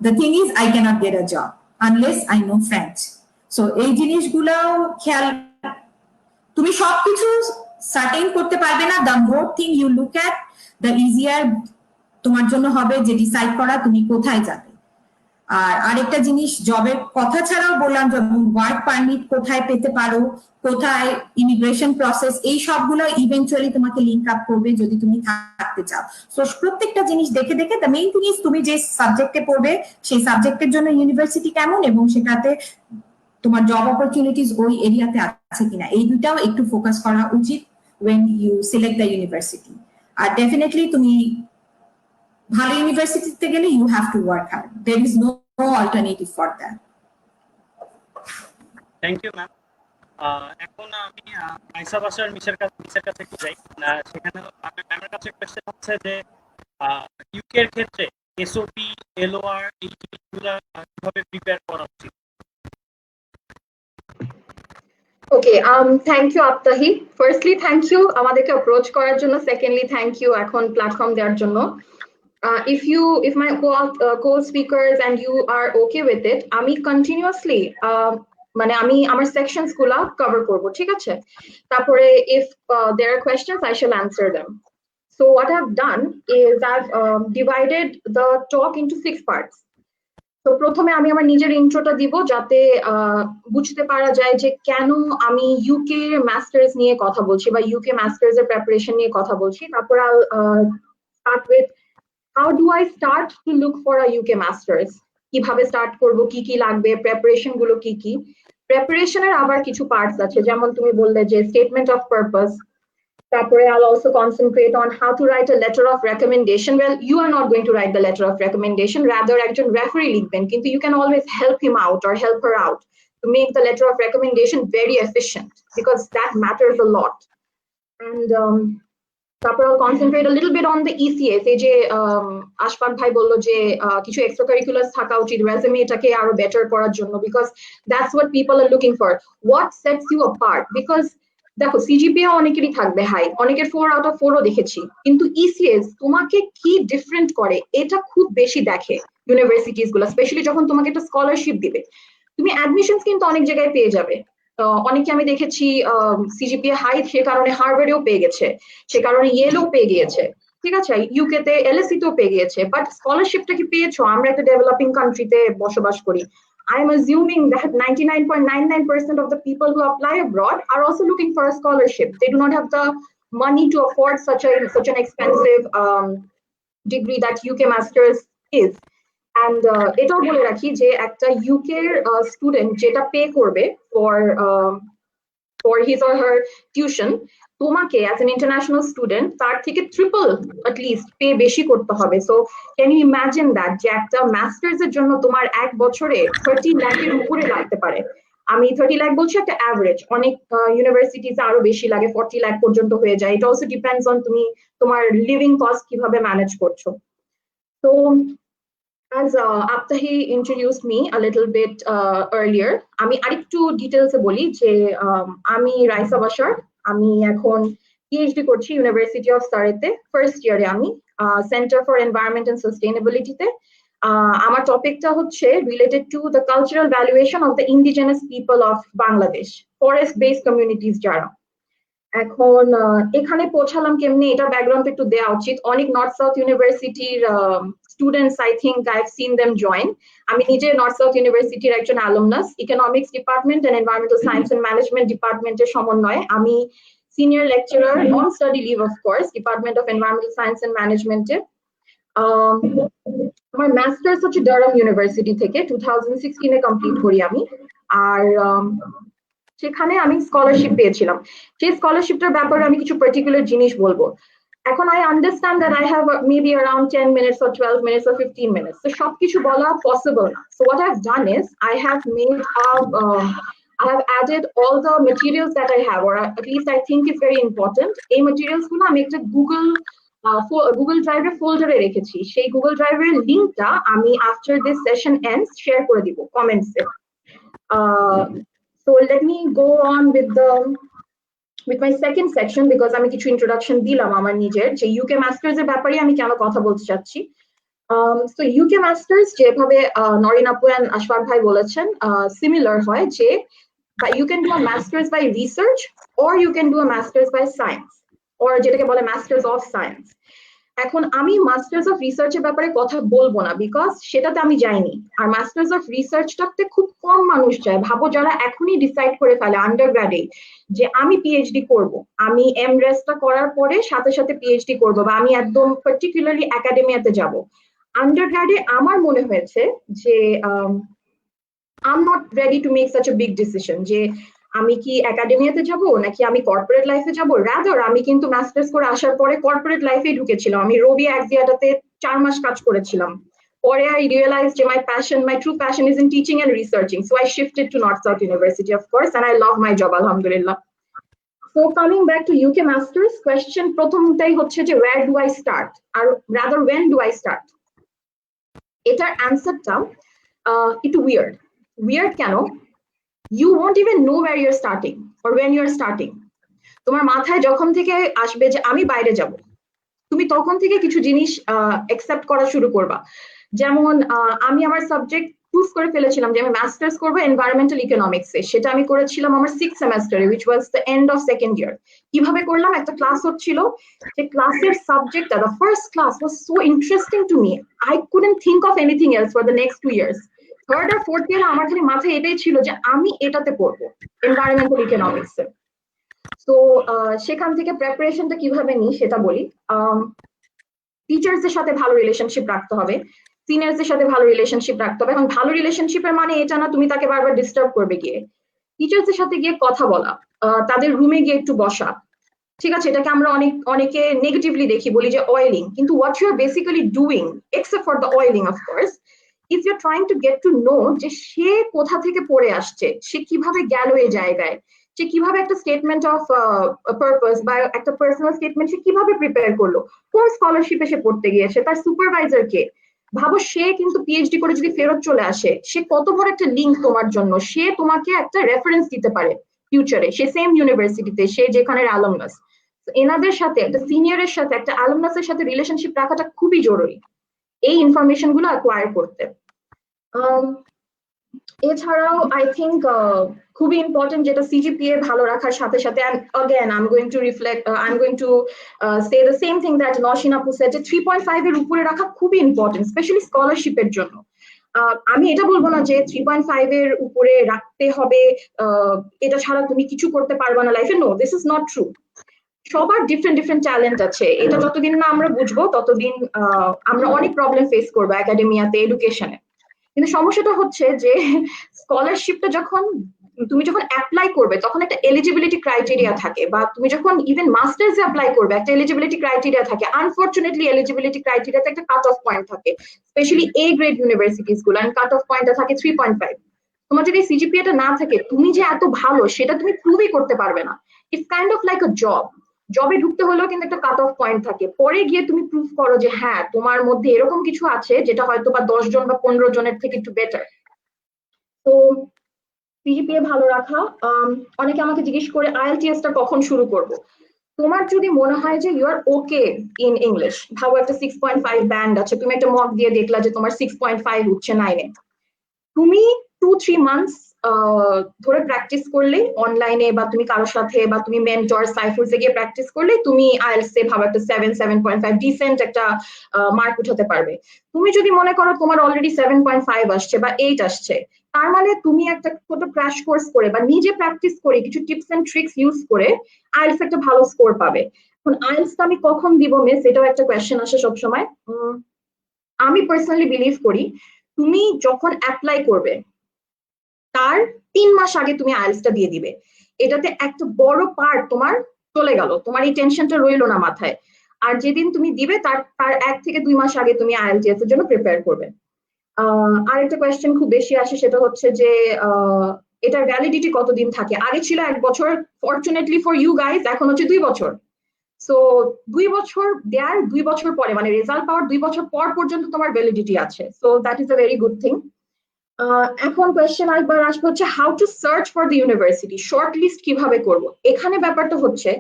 S3: the thing is I can't get a job unless I know French. So এই জিনিসগুলো খেয়াল, তুমি সবকিছু সার্টেন করতে পারবে না। The more thing you look at, the easier তোমার জন্য হবে যে ডিসাইড করা তুমি কোথায় যাবে। আর আরেকটা জিনিস, জবের কথা ছাড়াও বললাম, যেমন ওয়ার্ক পারমিট কোথায় পেতে পারো, কোথায় ইমিগ্রেশন প্রসেস, এই সবগুলো ইভেন্চুয়ালি তোমাকে লিঙ্ক আপ করবে যদি তুমি থাকতে চাও। সো প্রত্যেকটা জিনিস দেখে দেখে, দ্য মেইন থিং ইজ তুমি যে সাবজেক্টে পড়বে সেই সাবজেক্টের জন্য ইউনিভার্সিটি কেমন, এবং সেটাতে তোমার জব অপরচুনিটিস ওই এরিয়াতে আছে কিনা, এই দুটাও একটু ফোকাস করা উচিত when you select the university. আর ডেফিনেটলি তুমি ভালো ইউনিভার্সিটিতে গেলে you have to work hard, there is no alternative for that.
S1: Thank you ma'am. এখন আমি আইসা বাসার মিসের কাছে একটু যাই। সেখানে ম্যামের কাছে কোয়েশ্চেন হচ্ছে যে ইউকে এর ক্ষেত্রে এসওপি, এলওআর এই জিনিসগুলো কিভাবে প্রিপেয়ার করা উচিত?
S4: Okay, thank you Aptahi. Firstly, thank you আমাদেরকে approach করার জন্য. Secondly, thank you এখন platform দেওয়ার জন্য. If my co-speakers and you are okay with it, আমি continuously মানে আমি আমার sections গুলা cover করব, ঠিক আছে? তারপরে if there are questions, I shall answer them. So what I've done is I've divided the talk into 6 parts. তো প্রথমে আমি আমার নিজের ইন্ট্রোটা দিব যাতে বুঝতে পারা যায় যে কেন আমি ইউকে মাস্টার্স নিয়ে কথা বলছি বা ইউকে মাস্টার্স এর প্রিপারেশন নিয়ে কথা বলছি। তারপর start with how do I start to look for a UK masters, কিভাবে স্টার্ট করব, কি কি লাগবে, প্রিপারেশন গুলো কি কি। প্রিপারেশনের আবার কিছু পার্টস আছে, যেমন তুমি বললে যে স্টেটমেন্ট অফ পারপাস। তারপরে I'll also concentrate on how to write a letter of recommendation. Well, you are not going to write the letter of recommendation, rather একজন referee লিখবেন, কিন্তু you can always help him out or help her out to make the letter of recommendation very efficient, because that matters a lot. And তারপর I'll concentrate a little bit on the ECS. এই যে আশফাক ভাই বলল যে কিছু এক্সট্রা কারিকুলার থাকা উচিত রেজুমেটাকে আরো বেটার করার জন্য, because that's what people are looking for. What sets you apart? Because দেখো সিজিপিএ অনেকেরই থাকবে হাই, অনেকের 4 out of 4ও দেখেছি, কিন্তু ইসিএস তোমাকে কি ডিফারেন্ট করে এটা খুব বেশি দেখে ইউনিভার্সিটিজ গুলো, স্পেশালি যখন তোমাকে একটা স্কলারশিপ দিবে। তুমি অ্যাডমিশনস কিন্তু অনেক জায়গায় পেয়ে যাবে, অনেকে আমি দেখেছি সিজিপিএ হাই সে কারণে হার্ভার্ডেও পেয়ে গেছে, সে কারণে ইয়েলেও পেয়ে গিয়েছে, ঠিক আছে, ইউকে তে এলএসসি তেও পেয়ে গিয়েছে, বাট স্কলারশিপটা কি পেয়েছো? আমরা একটা ডেভেলপিং কান্ট্রিতে বসবাস করি. I am assuming that 99.99% of the people who apply abroad are also looking for a scholarship. They do not have the money to afford such an expensive degree that UK Masters is. And এটাও বলে রাখি যে একটা UK student যেটা পে করবে for his or her tuition, তোমাকে as an international student তার থেকে ট্রিপল at least পে বেশি করতে হবে. So can you imagine that যে একটা মাস্টার্স এর জন্য তোমার এক বছরে 30 লাখের উপরে লাগতে পারে। আমি 30 লাখ বলছি একটা অ্যাভারেজ, অনেক ইউনিভার্সিটিতে আরো বেশি লাগে, 40 লাখ পর্যন্ত হয়ে যায়। ইট অলসো ডিপেন্ডস অন তুমি তোমার লিভিং কস্ট কিভাবে ম্যানেজ করছো। তো as Aptahi introduced me a little bit earlier, আমি আরেকটু ডিটেইলসে বলি যে আমি রাইসা বাশার, আমি এখন পিএইচডি করছি ইউনিভার্সিটি অফ সারেতে, ফার্স্ট ইয়ারে আমি সেন্টার ফর এনভায়রনমেন্ট এন্ড সাস্টেইনেবিলিটিতে। আমার টপিকটা হচ্ছে related to the cultural valuation of the indigenous people of Bangladesh, forest based communities যারা। এখন এখানে পৌঁছালাম কেমনি, এটা ব্যাকগ্রাউন্ড একটু দেওয়া উচিত। অনেক নর্থ সাউথ ইউনিভার্সিটির students, I think I've seen them join. আমি নিজে নর্থ সাউথ ইউনিভার্সিটির একজন alumnus, economics department and environmental science and management ডিপার্টমেন্টের সমন্বয়ে। আমি senior lecturer on study leave of course, department of environmental science and ম্যানেজমেন্টে। আমার মাস্টার্স হচ্ছে ডারহাম ইউনিভার্সিটি থেকে 2016 কমপ্লিট করি আমি। আর সেখানে আমি স্কলারশিপ পেয়েছিলাম। সেই স্কলারশিপটার ব্যাপারে আমি কিছু পার্টিকুলার জিনিস বলবো। এখন I understand that I have maybe around 10 minutes or 12 minutes or 15 minutes. So সবকিছু বলা possible না. So what I've done is I have added all the materials that I have, or at least I think is very important. এই materials গুলো আমি একটা গুগল ড্রাইভের ফোল্ডারে রেখেছি। সেই গুগল ড্রাইভের লিংকটা আমি after this session ends share করে দিব কমেন্টসে। So let me go on with my second section, because আমি কিছু ইন্ট্রোডাকশন দিলাম আমার নিজের যে ইউকে মাস্টার্স এর ব্যাপারে আমি কেন কথা বলতে চাচ্ছি। সো ইউকে মাস্টার্স যেভাবে নরিন আপু এন্ড আশফাক ভাই বলেছেন সিমিলার হয়, যে you can do a master's by research or you can do a master's by science, or যেটাকে বলে মাস্টার্স অফ সায়েন্স। এখন আমি মাস্টার্স অফ রিসার্চের ব্যাপারে কথা বলবো না, বিকজ সেটাতে আমি যাইনি। আর মাস্টার্স অফ রিসার্চটাতে খুব কম মানুষ যায়। ভাবো যারা এখনই ডিসাইড করে ফেলে আন্ডারগ্র্যাডে যে আমি পিএইচডি করব, আমি এমরেসটা করার পরে সাথে সাথে পিএইচডি করব, বা আমি একদম পার্টিকুলারলি একাডেমিয়াতে যাব। আন্ডারগ্র্যাডে আমার মনে হয়েছে যে I'm not ready to make such a big decision যে আমি কি একাডেমিয়াতে যাব নাকি আমি কর্পোরেট লাইফে যাব। রাদার আমি কিন্তু মাস্টার্স করে আসার পরে কর্পোরেট লাইফে ঢুকেছিলাম। আমি রবি এক্সিয়াটাতে 4 মাস কাজ করেছিলাম। পরে I realized that my true passion is in teaching and researching. So I shifted to North South University, of course, and I love my job, alhamdulillah. So coming back to UK Masters, question প্রথমটাই হচ্ছে যে where do I start? Or rather, when do I start? এটার অ্যান্সারটা একটু weird কেন? You won't even know where you're starting or when you're starting. তোমার মাথায় যখন থেকে আসবে যে আমি বাইরে যাব, তুমি তখন থেকে কিছু জিনিস অ্যাকসেপ্ট করা শুরু করবা। যেমন আমি আমার সাবজেক্ট চুজ করে ফেলেছিলাম যে আমি মাস্টার্স করবো এনভায়রনমেন্টাল ইকোনমিক্সে, সেটা আমি করেছিলাম আমার 6th সেমেস্টারে, which was the end of second year. কিভাবে করলাম? একটা ক্লাস হচ্ছিল, যে ক্লাসের সাবজেক্টটা, the first class was so interesting to me, I couldn't think of anything else for the next 2 years. Third আর ফোর্থ ইয়ারে আমার খালি মাথায় এটাই ছিল যে আমি এটাতে পড়বো, এনভায়রনমেন্টাল ইকোনমিক্সে। তো সেখান থেকে প্রিপারেশনটা কিভাবে নিই সেটা বলি। টিচার্সদের সাথে ভালো রিলেশনশিপ রাখতে হবে, সিনিয়রসদের সাথে ভালো রিলেশনশিপ রাখতে হবে। এখন ভালো রিলেশনশিপের মানে এটা না তুমি তাকে বারবার ডিস্টার্ব করবে গিয়ে। টিচার্সদের সাথে গিয়ে কথা বলা, তাদের রুমে গিয়ে একটু বসা, ঠিক আছে? এটাকে আমরা অনেকে নেগেটিভলি দেখি, বলি যে অয়েলিং, কিন্তু what you are basically doing, except for the oiling of course, if you are trying to get to know যে সে কোথা থেকে পড়ে আসছে, সে কিভাবে গেল এই জায়গায়, সে কিভাবে একটা স্টেটমেন্ট অফ পারপাস বা একটা পার্সোনাল স্টেটমেন্ট সে কিভাবে প্রিপেয়ার করলো, কোন স্কলারশিপে সে পড়তে গিয়েছে, তার সুপারভাইজার কে। ভাবো সে কিন্তু পিএইচডি করে যদি ফেরত চলে আসে, সে কত বড় একটা লিঙ্ক তোমার জন্য, সে তোমাকে একটা রেফারেন্স দিতে পারে ফিউচারে, সে সেম ইউনিভার্সিটিতে, সে যেখানের অ্যালুমনাস। এনাদের সাথে, একটা সিনিয়রের সাথে, একটা অ্যালুমনাসের সাথে রিলেশনশিপ রাখাটা খুবই জরুরি এই ইনফরমেশন গুলো অ্যাকোয়ার করতে। এছাড়াও আই থিঙ্ক খুবই ইম্পর্টেন্ট যেটা সিজিপিএ ভালো রাখার সাথে সাথে, and again I'm going to say the same thing that Noshin Apu said, যে 3.5 এর উপরে রাখা খুবই ইম্পর্টেন্ট, স্পেশালি স্কলারশিপের জন্য। আমি এটা বলবো না যে 3.5 এর উপরে রাখতে হবে, এটা ছাড়া তুমি কিছু করতে পারবে না লাইফে, no, this is not true. সবার ডিফারেন্ট ট্যালেন্ট আছে, এটা যতদিন না আমরা বুঝবো ততদিন আমরা অনেক প্রবলেম ফেস করবো একাডেমিয়াতে, এডুকেশনে। কিন্তু সমস্যাটা হচ্ছে যে স্কলারশিপটা তুমি যখন অ্যাপ্লাই করবে তখন একটা এলিজিবিলিটি ক্রাইটেরিয়া থাকে, বা তুমি যখন ইভেন মাস্টার্সে অ্যাপ্লাই করবে একটা এলিজিবিলিটি ক্রাইটেরিয়া থাকে। আনফরচুনেটলি এলিজিবিলিটি ক্রাইটেরিয়াতে একটা কাট অফ পয়েন্ট থাকে, স্পেশালি এ গ্রেড ইউনিভার্সিটিস গুলো, এন্ড কাট অফ পয়েন্টটা থাকে 3.5। তোমার যদি সিজিপিএটা না থাকে, তুমি যে এত ভালো সেটা তুমি প্রুভই করতে পারবে না। ইটস কাইন্ড অফ লাইক আ জবে ঢুকতে হলেও কিন্তু একটা কাট অফ পয়েন্ট থাকে, পরে গিয়ে তুমি প্রুভ করো যে হ্যাঁ তোমার মধ্যে এরকম কিছু আছে যেটা হয়তো বা 10 জন বা 15 জনের থেকে একটু বেটার। তো সিজিপিএ ভালো রাখা। অনেকে আমাকে জিজ্ঞেস করে আইএলটিএস টা কখন শুরু করব। তোমার যদি মনে হয় যে you are okay in English, ভাবো একটা 6.5 ব্যান্ড আছে, তুমি একটা মক দিয়ে দেখলা যে তোমার 6.5 উঠছে 9 এ, তুমি 2-3 মান্থস ধরে প্র্যাকটিস করলে অনলাইনে, বা তুমি কারোর সাথে, বা তুমি মেন্টর সাইফুলসে গিয়ে প্র্যাকটিস করলে তুমি আইএলটিএস এ ভাবো একটা 7.5 ডিসেন্ট একটা মার্ক উঠাতে পারবে। তুমি যদি মনে করো তোমার অলরেডি 7.5 আসছে বা 8 আসছে, তার মানে তুমি একটা ছোট ক্র্যাশ কোর্স করে বা নিজে প্র্যাকটিস করে কিছু টিপস এন্ড ট্রিক্স ইউজ করে আইএলটিএস একটা ভালো স্কোর পাবে। এখন আইএলটিএস আমি কখন দিব মিস, এটাও একটা কোয়েশ্চেন আসে সবসময়। আমি পার্সোনালি বিলিভ করি তুমি যখন অ্যাপ্লাই করবে তার 3 মাস আগে তুমি আইএলটিএসটা দিয়ে দিবে। এটাতে একটা বড় পার্ট তোমার চলে গেল, তোমার এই টেনশনটা রইলো না মাথায়। আর যেদিন তুমি দিবে তার 1 থেকে 2 মাস আগে তুমি আইএলটিএস এর জন্য প্রিপেয়ার করবে। আরেকটা কোয়েশ্চেন খুব বেশি আসে, সেটা হচ্ছে যে এটার ভ্যালিডিটি কতদিন থাকে। আগে ছিল 1 বছর, ফরচুনেটলি ফর ইউ গাইজ এখন হচ্ছে 2 বছর। সো 2 বছর দেয়ার 2 বছর পরে, মানে রেজাল্ট পাওয়ার 2 বছর পর পর্যন্ত তোমার ভ্যালিডিটি আছে। So that is a very good thing. এখন কোয়েশ্চেন আরেকবার আসবে হচ্ছে how to search for the university, short list কিভাবে করব। এখানে ব্যাপারটা হচ্ছে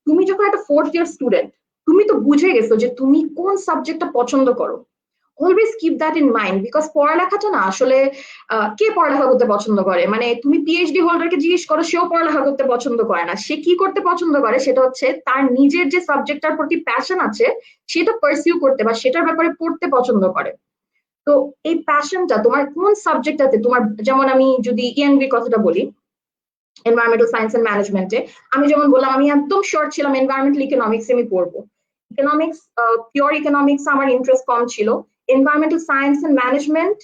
S4: তুমি যখন একটা 4th ইয়ার স্টুডেন্ট, তুমি তো বুঝে গেছো যে তুমি কোন সাবজেক্টটা পছন্দ করো। Always keep that in mind, because পড়ালেখাটা না আসলে কে পড়ালেখা করতে পছন্দ করে, মানে তুমি পিএইচডি হোল্ডারকে জিজ্ঞেস করো, সেও পড়ালেখা করতে পছন্দ করে না। সে কি করতে পছন্দ করে সেটা হচ্ছে তার নিজের যে সাবজেক্টটার প্রতি প্যাশন আছে সেটা পারসিউ করতে বা সেটার ব্যাপারে পড়তে পছন্দ করে। তো এই প্যাশনটা তোমার কোন সাবজেক্টটাতে তোমার, যেমন আমি যদি ইএনবির কথাটা বলি, এনভায়রনমেন্টাল সায়েন্স এন্ড ম্যানেজমেন্টে, আমি যেমন বললাম আমি একদম শর্ট ছিলাম এনভায়রনমেন্টাল ইকোনমিক্স আমি পড়বো। ইকোনমিক্স, পিওর ইকোনমিক্স আমার ইন্টারেস্ট কম ছিল। এনভায়রনমেন্টাল সায়েন্স এন্ড ম্যানেজমেন্ট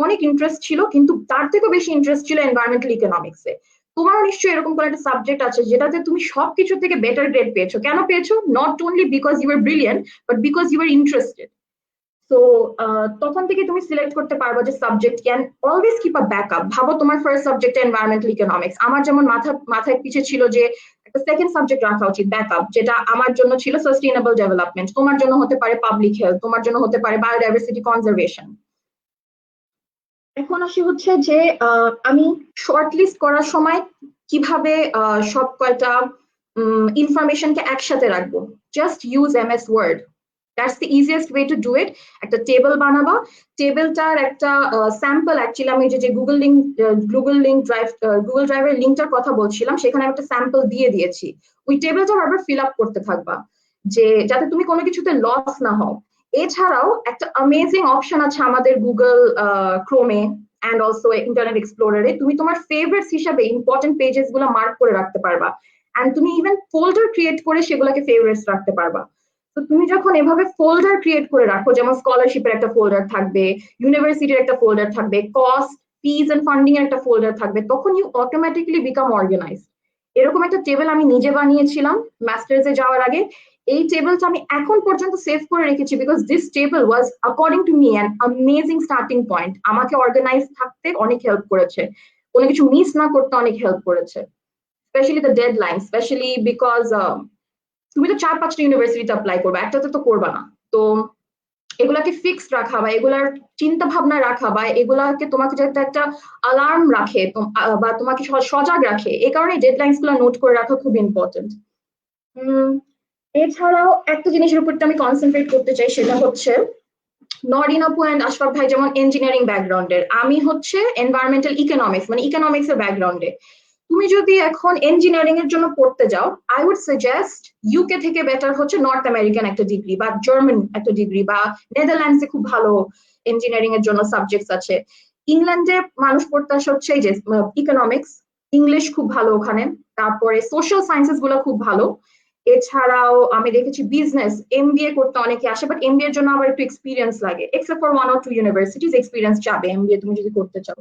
S4: অনেক ইন্টারেস্ট ছিল, কিন্তু তার থেকেও বেশি ইন্টারেস্ট ছিল এনভায়রনমেন্টাল ইকোনমিক্সে। তোমারও নিশ্চয়ই এরকম কোনো একটা সাবজেক্ট আছে যেটাতে তুমি সবকিছু থেকে বেটার গ্রেড পেয়েছো। কেন পেয়েছো? Not only because you are brilliant, but because you are interested. তো তখন থেকে তুমি সিলেক্ট করতে পারবে যে subject can always keep a backup. ভাবো তোমার ফার্স্ট সাবজেক্ট এনভায়রনমেন্টাল ইকোনমিক্স, আমার যেমন মাথায় পিছিয়ে ছিল যে একটা সেকেন্ড সাবজেক্ট রাখা উচিত ব্যাকআপ, যেটা আমার জন্য ছিল সাস্টেইনেবল ডেভেলপমেন্ট, তোমার জন্য হতে পারে পাবলিক হেলথ, তোমার জন্য হতে পারে বায়োডাইভার্সিটি কনজারভেশন। এখন আসি হচ্ছে যে আমি শর্টলিস্ট করার সময় কিভাবে সব কয়টা ইনফরমেশনকে একসাথে রাখবো। Just use MS Word, that's the easiest way to do it. একটা টেবিল বানাবা, টেবিলটার একটা স্যাম্পল, অ্যাকচুয়ালি আমি যে গুগল ড্রাইভের লিঙ্কটার কথা বলছিলাম, সেখানে একটা স্যাম্পল দিয়ে দিয়েছি। ওই টেবিলটা বারবার ফিল আপ করতে থাকবা, যে যাতে তুমি কোনো কিছুতে লস না হও। এছাড়াও একটা অ্যামেজিং অপশন আছে আমাদের গুগল ক্রোমে অ্যান্ড অলসো ইন্টারনেট এক্সপ্লোরারে, তুমি তোমার ফেভারিটস হিসাবে ইম্পর্টেন্ট পেজেস গুলো মার্ক করে রাখতে পারবা, অ্যান্ড তুমি ইভেন ফোল্ডার ক্রিয়েট করে সেগুলোকে ফেভারিটস রাখতে পারবা। তো তুমি যখন এভাবে ফোল্ডার ক্রিয়েট করে রাখো, যেমন স্কলারশিপের একটা ফোল্ডার থাকবে, ইউনিভার্সিটির একটা ফোল্ডার থাকবে, কস্ট, ফিজ এন্ড ফান্ডিং এর একটা ফোল্ডার থাকবে, তখন ইউ অটোমেটিক্যালি বিকাম অর্গানাইজড। এরকম একটা টেবিল আমি নিজে বানিয়েছিলাম মাস্টার্সে যাওয়ার আগে। এই টেবিলটা আমি এখন পর্যন্ত সেভ করে রেখেছি, because this table was according to me an amazing starting point. আমাকে অর্গানাইজ থাকতে অনেক হেল্প করেছে, কোনো কিছু মিস না করতে অনেক হেল্প করেছে, specially the deadline, specially because তুমি তো 4-5টা ইউনিভার্সিটিতে অ্যাপ্লাই করবে, একটাতে তো করবা না। তো এগুলাকে ফিক্সড রাখা বা এগুলার চিন্তা ভাবনা রাখা বা এগুলাকে তোমাকে যাতে একটা অ্যালার্ম রাখে বা তোমাকে সজাগ রাখে, এই কারণে ডেডলাইনস গুলো নোট করে রাখা খুব ইম্পর্টেন্ট। এছাড়াও একটা জিনিসের উপর আমি কনসেন্ট্রেট করতে চাই, সেটা হচ্ছে নরিন আপু অ্যান্ড আশফাক ভাই যেমন ইঞ্জিনিয়ারিং ব্যাকগ্রাউন্ডের, আমি হচ্ছে এনভায়রনমেন্টাল ইকোনমিক্স মানে ইকোনমিক্স এর ব্যাকগ্রাউন্ডে। তুমি যদি এখন ইঞ্জিনিয়ারিং এর জন্য পড়তে যাও, আই উড সাজেস্ট ইউকে থেকে বেটার হচ্ছে নর্থ আমেরিকান একটা ডিগ্রি বা জার্মান একটা ডিগ্রি, বা নেদারল্যান্ডসে খুব ভালো ইঞ্জিনিয়ারিং এর জন্য সাবজেক্টস আছে। ইংল্যান্ডে মানুষ পড়তে আসে হচ্ছে এই যে ইকোনমিক্স, ইংলিশ খুব ভালো ওখানে, তারপরে সোশ্যাল সায়েন্সেস গুলো খুব ভালো। এছাড়াও আমি দেখেছি বিজনেস এমবিএ করতে অনেকে আসে, বাট এমবিএ এর জন্য আবার একটু এক্সপিরিয়েন্স লাগে, except for 1 or 2 universities experience চাবে এমবিএ তুমি যদি করতে চাও।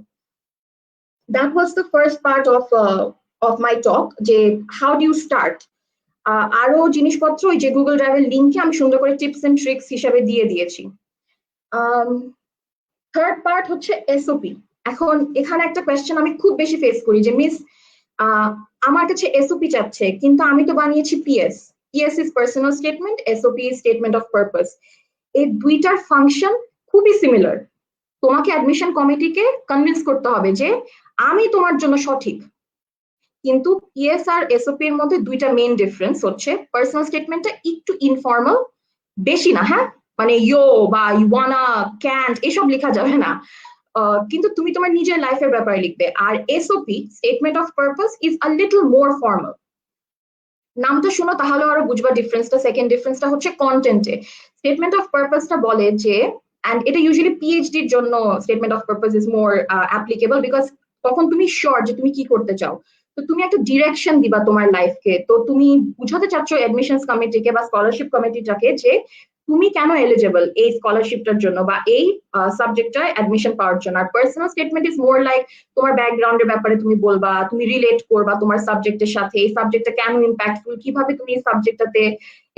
S4: That was the first part of my talk, যে how do you start। আরো জিনিসপত্র ওই যে গুগল ড্রাইভের লিঙ্কে আমি সুন্দর করে টিপস এন্ড ট্রিক্স হিসাবে দিয়ে দিয়েছি। থার্ড পার্ট হচ্ছে এসওপি। এখন এখানে একটা কোয়েশ্চেন আমি খুব বেশি ফেস করি যে মিস আমার কাছে এসওপি চাচ্ছে, কিন্তু আমি তো বানিয়েছি PS. PS is personal statement, SOP is statement of purpose. এই দুইটার ফাংশন খুবই সিমিলার। তোমাকে অ্যাডমিশন কমিটিকে কনভিন্স করতে হবে যে আমি তোমার জন্য সঠিক, কিন্তু পিএস আর এসওপি এর মধ্যে দুইটা মেইন ডিফারেন্স হচ্ছে পার্সোনাল স্টেটমেন্টটা একটু ইনফর্মাল, বেশি না, হ্যাঁ মানে ইউ বা ইউ ওয়ানা ক্যান্ট এসব লেখা যাবে না, কিন্তু তুমি তোমার নিজের লাইফের ব্যাপারে লিখবে। আর SOP statement of purpose is a little more formal. নামটা শুনো তাহলে আরো বুঝবা ডিফারেন্সটা। সেকেন্ড ডিফারেন্সটা হচ্ছে কন্টেন্টে। স্টেটমেন্ট অফ পারপাসটা বলে যে, and এটা ইউজুয়ালি পিএইচডির জন্য statement of purpose is more applicable, because তখন তুমি শিওর যে তুমি কি করতে চাও, তো তুমি একটা ডিরেকশন দিবা তোমার লাইফকে। তো তুমি বুঝাতে চাচ্ছ অ্যাডমিশনস কমিটিকে বা স্কলারশিপ কমিটিটাকে যে তুমি কেন এলিজিবল এই স্কলারশিপটার জন্য বা এই সাবজেক্টটা অ্যাডমিশন পাওয়ার জন্য। আর personal statement is more like তোমার ব্যাকগ্রাউন্ডের ব্যাপারে তুমি বলবা, তুমি রিলেট করবা তোমার সাবজেক্টের সাথে, এই সাবজেক্টটা কেন ইম্প্যাক্টফুল, কিভাবে তুমি এই সাবজেক্টটাতে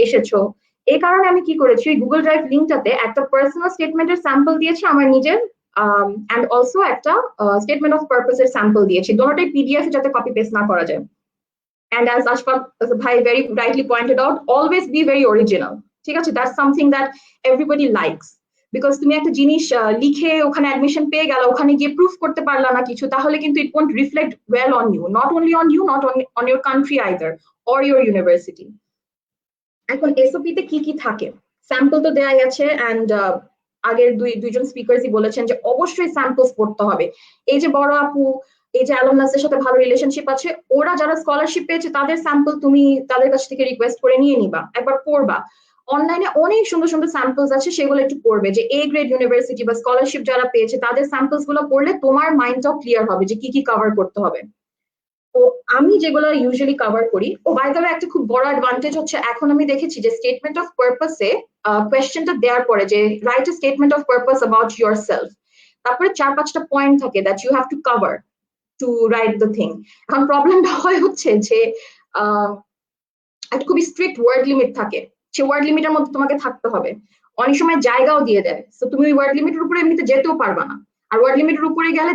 S4: এসেছো। এই কারণে আমি কি করেছি, গুগল ড্রাইভ লিঙ্কটাতে একটা পার্সোনাল স্টেটমেন্টের স্যাম্পল দিয়েছি আমার নিজের, and also একটা স্টেটমেন্ট অফ পারপাস এর স্যাম্পল দিয়েছি, দুটোটাই পিডিএফ যাতে কপি পেস্ট না করা যায়। And as Ashfaq bhai very rightly pointed out, always be very original, ঠিক আছে? That's something that everybody likes, because তুমি একটা জিনিস লিখে ওখানে অ্যাডমিশন পেয়ে গেল, ওখানে গিয়ে প্রুফ করতে পারলা না কিছু, তাহলে কিন্তু it won't reflect well on you, not only on you, not on your country either or your university. এখন এসওপি তে কি কি থাকে স্যাম্পল তো দেয়াই আছে, এন্ড আগের দুইজন স্পিকারসই বলেছেন যে অবশ্যই স্যাম্পলস পড়তে হবে। এই যে বড় আপু, এই যে অ্যালুমনাসের সাথে ভালো রিলেশনশিপ আছে, ওরা যারা স্কলারশিপ পেয়েছে তাদের স্যাম্পল তুমি তাদের কাছ থেকে রিকোয়েস্ট করে নিয়ে নিবা, একবার পড়বা। অনলাইনে অনেক সুন্দর সুন্দর স্যাম্পলস আছে, সেগুলো একটু পড়বে। যে এ গ্রেড ইউনিভার্সিটি বা স্কলারশিপ যারা পেয়েছে তাদের স্যাম্পলস গুলো পড়লে তোমার মাইন্ডটাও ক্লিয়ার হবে যে কি কি কভার করতে হবে। তো আমি যেগুলো ইউজুয়ালি কভার করি, ও বাই দ্য ওয়ে একটা খুব বড় অ্যাডভান্টেজ হচ্ছে এখন আমি দেখেছি যে স্টেটমেন্ট অফ পারপাসে কোয়েশ্চেনটা দেওয়ার পরে যে write a statement of purpose about yourself, তারপরে 4-5টা পয়েন্ট থাকে that you have to cover to write the thing. এখন প্রবলেমটা হয় হচ্ছে যে একটা খুবই স্ট্রিক্ট ওয়ার্ড লিমিট থাকে, সে ওয়ার্ড লিমিটের মধ্যে তোমাকে থাকতে হবে। অনেক সময় জায়গাও দিয়ে দেয়, তো তুমি ওই ওয়ার্ড লিমিটের উপরে এমনিতে যেতেও পারবা না। আর ওয়ার্ড লিমিটের উপরে গেলে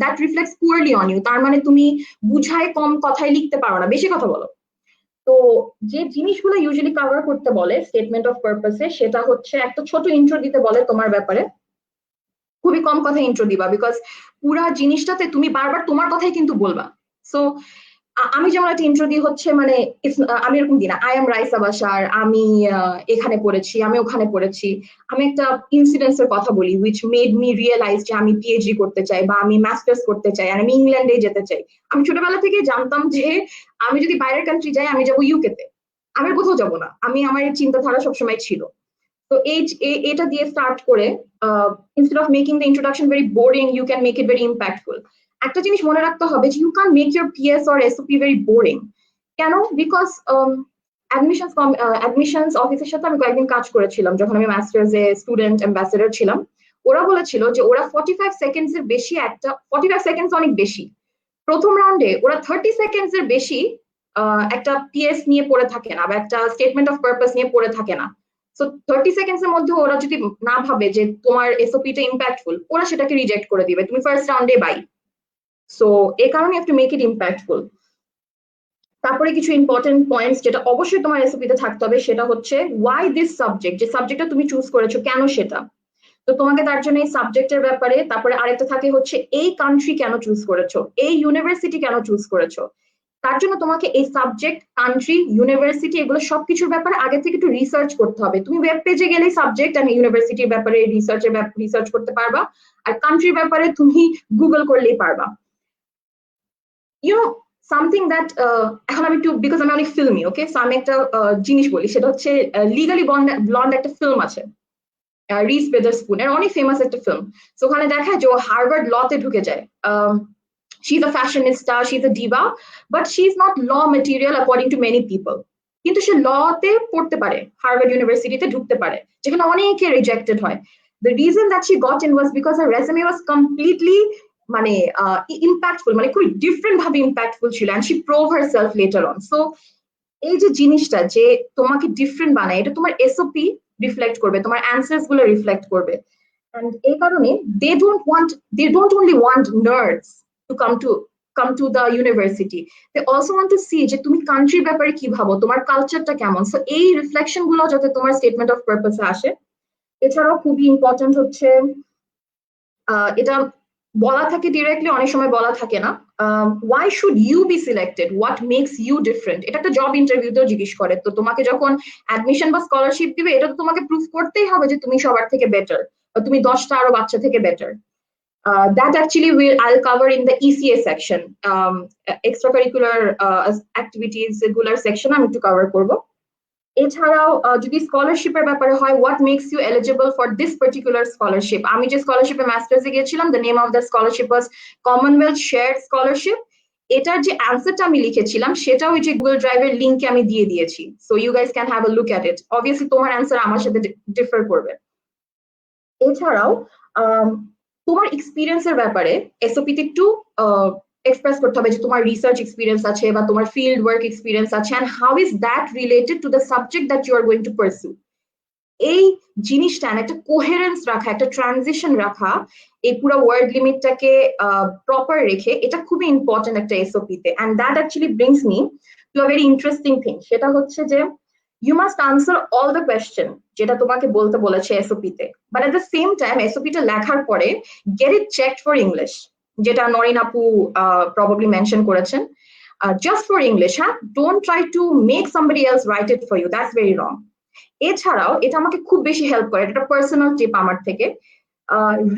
S4: that reflects poorly on you, তার মানে তুমি বুঝায় কম কথায় লিখতে পারো না, বেশি কথা বলো। তো যে জিনিসগুলো ইউজুয়ালি কভার করতে বলে স্টেটমেন্ট অফ পারপাসে, সেটা হচ্ছে একটা ছোট ইন্ট্রো দিতে বলে তোমার ব্যাপারে, খুবই কম কথা ইন্ট্রো দিবা, বিকজ পুরা জিনিসটাতে তুমি বারবার তোমার কথাই কিন্তু বলবা। সো আমি যেমন একটা ইন্ট্রো দিই হচ্ছে মানে আমি এরকম দিই না, আই এম রাইসা বাশার, আমি এখানে পড়েছি, আমি ওখানে পড়েছি, আমি একটা ইনসিডেন্সের কথা বলি উইচ মেড মি রিয়েলাইজ যে আমি পিএইচডি করতে চাই বা আমি মাস্টার্স করতে চাই আর আমি ইংল্যান্ডে যেতে চাই। আমি ছোটবেলা থেকে জানতাম যে আমি যদি বাইরের কান্ট্রি যাই আমি যাবো ইউকে তে, আমি আর কোথাও যাবো না, আমার এই চিন্তাধারা সবসময় ছিল। তো এটা দিয়ে স্টার্ট করে instead of making the introduction very boring, you can make it very impactful. একটা জিনিস মনে রাখতে হবে যে you can't make your PS or SOP very boring. কেন? বিকজ অ্যাডমিশনস অফিসের সাথে আমি কয়েকদিন কাজ করেছিলাম যখন আমি মাস্টার্স এ স্টুডেন্ট অ্যাম্বাসেডর ছিলাম। ওরা বলেছিল যে ওরা 45 সেকেন্ডস এর বেশি 45 সেকেন্ডস অনেক বেশি, প্রথম রাউন্ডে ওরা 30 সেকেন্ডস এর বেশি একটা পিএস নিয়ে পড়ে থাকে না বা একটা স্টেটমেন্ট অফ পারপাস নিয়ে পড়ে থাকে না। সো 30 সেকেন্ডস এর মধ্যে ওরা যদি না ভাবে যে তোমার এসওপিটা ইম্প্যাক্টফুল, ওরা সেটাকে রিজেক্ট করে দিবে, তুমি ফার্স্ট রাউন্ডে বাই। সো এই কারণে have to make it impactful. তারপরে কিছু ইম্পর্টেন্ট পয়েন্টস যেটা অবশ্যই তোমার এসওপিতে থাকতে হবে, সেটা হচ্ছে ওয়াই দিস সাবজেক্ট, যে সাবজেক্টটা তুমি চুজ করেছো কেন সেটা। তো তোমাকে তার জন্য এই সাবজেক্টের ব্যাপারে, তারপরে আরেকটা থাকে হচ্ছে এই কান্ট্রি কেন চুজ করেছো, এই ইউনিভার্সিটি কেন চুজ করেছো, তার জন্য তোমাকে এই সাবজেক্ট, কান্ট্রি, ইউনিভার্সিটি এগুলো সবকিছুর ব্যাপারে আগে থেকে একটু রিসার্চ করতে হবে। তুমি ওয়েব পেজে গেলেই সাবজেক্ট আর ইউনিভার্সিটির ব্যাপারে রিসার্চ করতে পারবা, আর কান্ট্রির ব্যাপারে তুমি গুগল করলেই পারবা। ইউ নো সামথিং দ্যাট, এখন আমি একটু, বিকজ আমি অনেক ফিল্মি, ওকে, সো আমি একটা জিনিস বলি, সেটা হচ্ছে লিগালি ব্লন্ড একটা ফিল্ম আছে, রিস উইদারস্পুন এর অনেক ফেমাস একটা ফিল্ম। সো ওখানে দেখায় যে ও হার্ভার্ড লতে ঢুকে যায়। she's a fashionista, she's a diva, but she's not law material according to many people. কিন্তু সে লতে পড়তে পারে, হার্ভার্ড ইউনিভার্সিটিতে ঢুকতে পারে, যেখানে অনেকে রিজেক্টেড হয়। The reason that she got in was because her resume was completely মানে impactful, মানে খুব ডিফারেন্ট ভাবে impactful ছিল, and she proved herself later on. So এই যে জিনিসটা যে তোমাকে ডিফারেন্ট বানায়, এটা তোমার এসওপি রিফ্লেক্ট করবে, তোমার অ্যান্সার্স গুলো রিফ্লেক্ট করবে। And এই কারণে they don't only want nerds to come to the university, they also want to see যে তুমি কান্ট্রির ব্যাপারে কি ভাবো, তোমার কালচারটা কেমন। সো এই রিফ্লেকশন গুলো যাতে তোমার স্টেটমেন্ট অফ পারপাসে আসে। এছাড়াও খুবই ইম্পর্টেন্ট হচ্ছে এটা বলা থাকে ডিরেক্টলি, অনেক সময় বলা থাকে না, why should you be selected, what makes you different, এটা একটা জব ইন্টারভিউতেও জিজ্ঞেস করে। তো তোমাকে যখন অ্যাডমিশন বা স্কলারশিপ দিবে, এটা তো তোমাকে প্রুফ করতেই হবে যে তুমি সবার থেকে বেটার, তুমি 10টা আরো বাচ্চা থেকে better. That actually I'll cover in the ECA section, extracurricular activities regular section আমি একটু কভার করব। এছাড়াও যদি স্কলারশিপের ব্যাপারে হয়, what makes you eligible for this particular scholarship, আমি যে স্কলারশিপে মাস্টার্সে গিয়েছিলাম, the name of the scholarship was Commonwealth Shared Scholarship। এটার যে অ্যান্সারটা আমি লিখেছিলাম সেটা ওই যে গুগল ড্রাইভের লিংকে আমি দিয়ে দিয়েছি, so you guys can have a look at it. Obviously তোমার অ্যান্সার আমার সাথে ডিফার করবে। এছাড়াও তোমার এক্সপিরিয়েন্সের ব্যাপারে এসওপিতে একটু এক্সপ্রেস করতে হবে যে তোমার রিসার্চ এক্সপিরিয়েন্স আছে বা তোমার ফিল্ড ওয়ার্ক এক্সপিরিয়েন্স আছে, and how is that related to the subject that you are going to pursue। এই জিনিসটা একটা কোহেরেন্স রাখা, একটা ট্রানজিশন রাখা, এই পুরো ওয়ার্ড লিমিটটাকে প্রপার রেখে, এটা খুবই ইম্পর্টেন্ট একটা এসওপিতে। and that actually brings me to a very interesting thing, সেটা হচ্ছে যে you must answer all the question যেটা তোমাকে বলতে বলেছে এসওপিতে, but at the same time এসওপিটা লেখার পরে get it checked for English, যেটা নরিন আপু probably mention করেছেন, just for English, হ্যাঁ, don't try to make somebody else write it for you, that's very wrong। এছাড়াও এটা আমাকে খুব বেশি হেল্প করে, এটা পার্সোনাল টিপ আমার থেকে,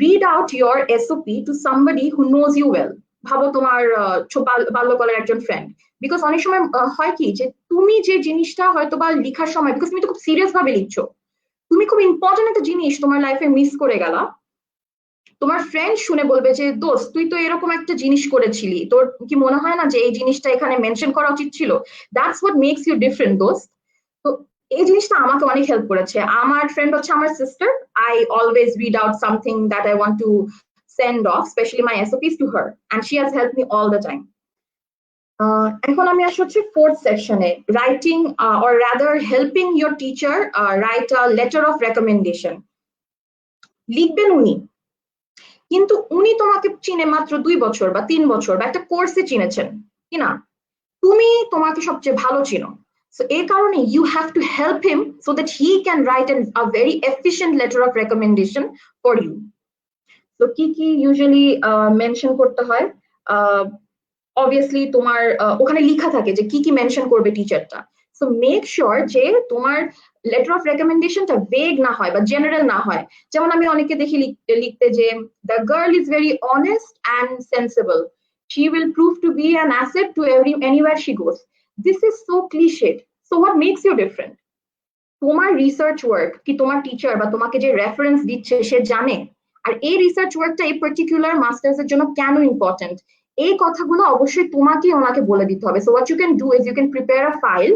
S4: read out your SOP to somebody who knows you well। ভাবো তোমার বাল্যকালের একজন ফ্রেন্ড, বিকজ অনেক সময় হয় কি যে তুমি যে জিনিসটা হয়তো বা লেখার সময়, বিকজ তুমি তো খুব সিরিয়াস ভাবে লিখছো, তুমি খুব ইম্পর্টেন্ট একটা জিনিস তোমার লাইফে মিস করে গেলা, তোমার ফ্রেন্ড শুনে বলবে যে দোস্ত তুই তো এরকম একটা জিনিস করেছিলি, তোর কি মনে হয় না যে এই জিনিসটা এখানে মেনশন করা উচিত ছিল, that's what makes you different দোস্ত। তো এই জিনিসটা আমাকে অনেক হেল্প করেছে। আমার ফ্রেন্ড হচ্ছে আমার sister, I always read out something that I want to send off, especially my SOPs, to her, and she has helped me all the time. এখন আমি আসছি হচ্ছে fourth সেকশনে, writing or rather helping your teacher write a letter of recommendation. লিখবেন উনি, কিন্তু উনি তোমাকে চিনে মাত্র 2 বছর বা 3 বছর বা একটা কোর্সে চিনেছেন কিনা, তুমি তোমাকে সবচেয়ে ভালো চিনো। So এই কারণে you have to help him so that he can write a very efficient letter of recommendation for you. So কি কি usually mention করতে হয়, obviously তোমার ওখানে লেখা থাকে যে কি কি মেনশন করবে টিচারটা। সো মেক শিওর যে তোমার লেটার অফ রেকমেন্ডেশনটা ভেগ না হয় বা জেনারেল না হয়। যেমন আমি অনেকে দেখি লিখতে যে the girl is very honest and sensible, she will prove to be an asset to anywhere she goes. This is so cliched. So what makes you different? তোমার রিসার্চ ওয়ার্ক কি তোমার টিচার বা তোমাকে যে রেফারেন্স দিচ্ছে সে জানে, আর এই রিসার্চ ওয়ার্কটা এই পার্টিকুলার মাস্টার্স এর জন্য কেন ইম্পর্টেন্ট, এই কথাগুলো অবশ্যই তোমাকে ওনাকে বলে দিতে হবে। So what you can do is you can prepare a file,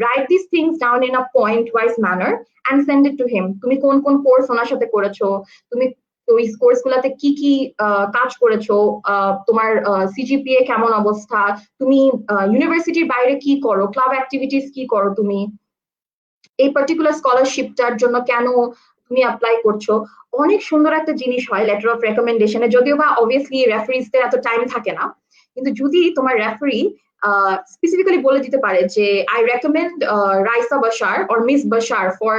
S4: write this things down in a point wise manner and send it to him. তুমি কোন কোন কোর্স ওনার সাথে করেছো, তুমি ওই কোর্স গুলাতে কি কি কাজ করেছো, তোমার সিজিপিএ কেমন অবস্থা, তুমি ইউনিভার্সিটির বাইরে কি করো, ক্লাব অ্যাক্টিভিটিস কি করো, তুমি এই পার্টিকুলার স্কলারশিপটার জন্য কেন তুমি অ্যাপ্লাই করছো। অনেক সুন্দর একটা জিনিস হয় লেটার অফ রেকমেন্ডেশনে, যদিও বা অবভিয়াসলি রেফারিজদের এত টাইম থাকে না, কিন্তু যদি তোমার রেফারি স্পেসিফিক্যালি বলে দিতে পারে যে I recommend Raisa Bashar or miss Bashar for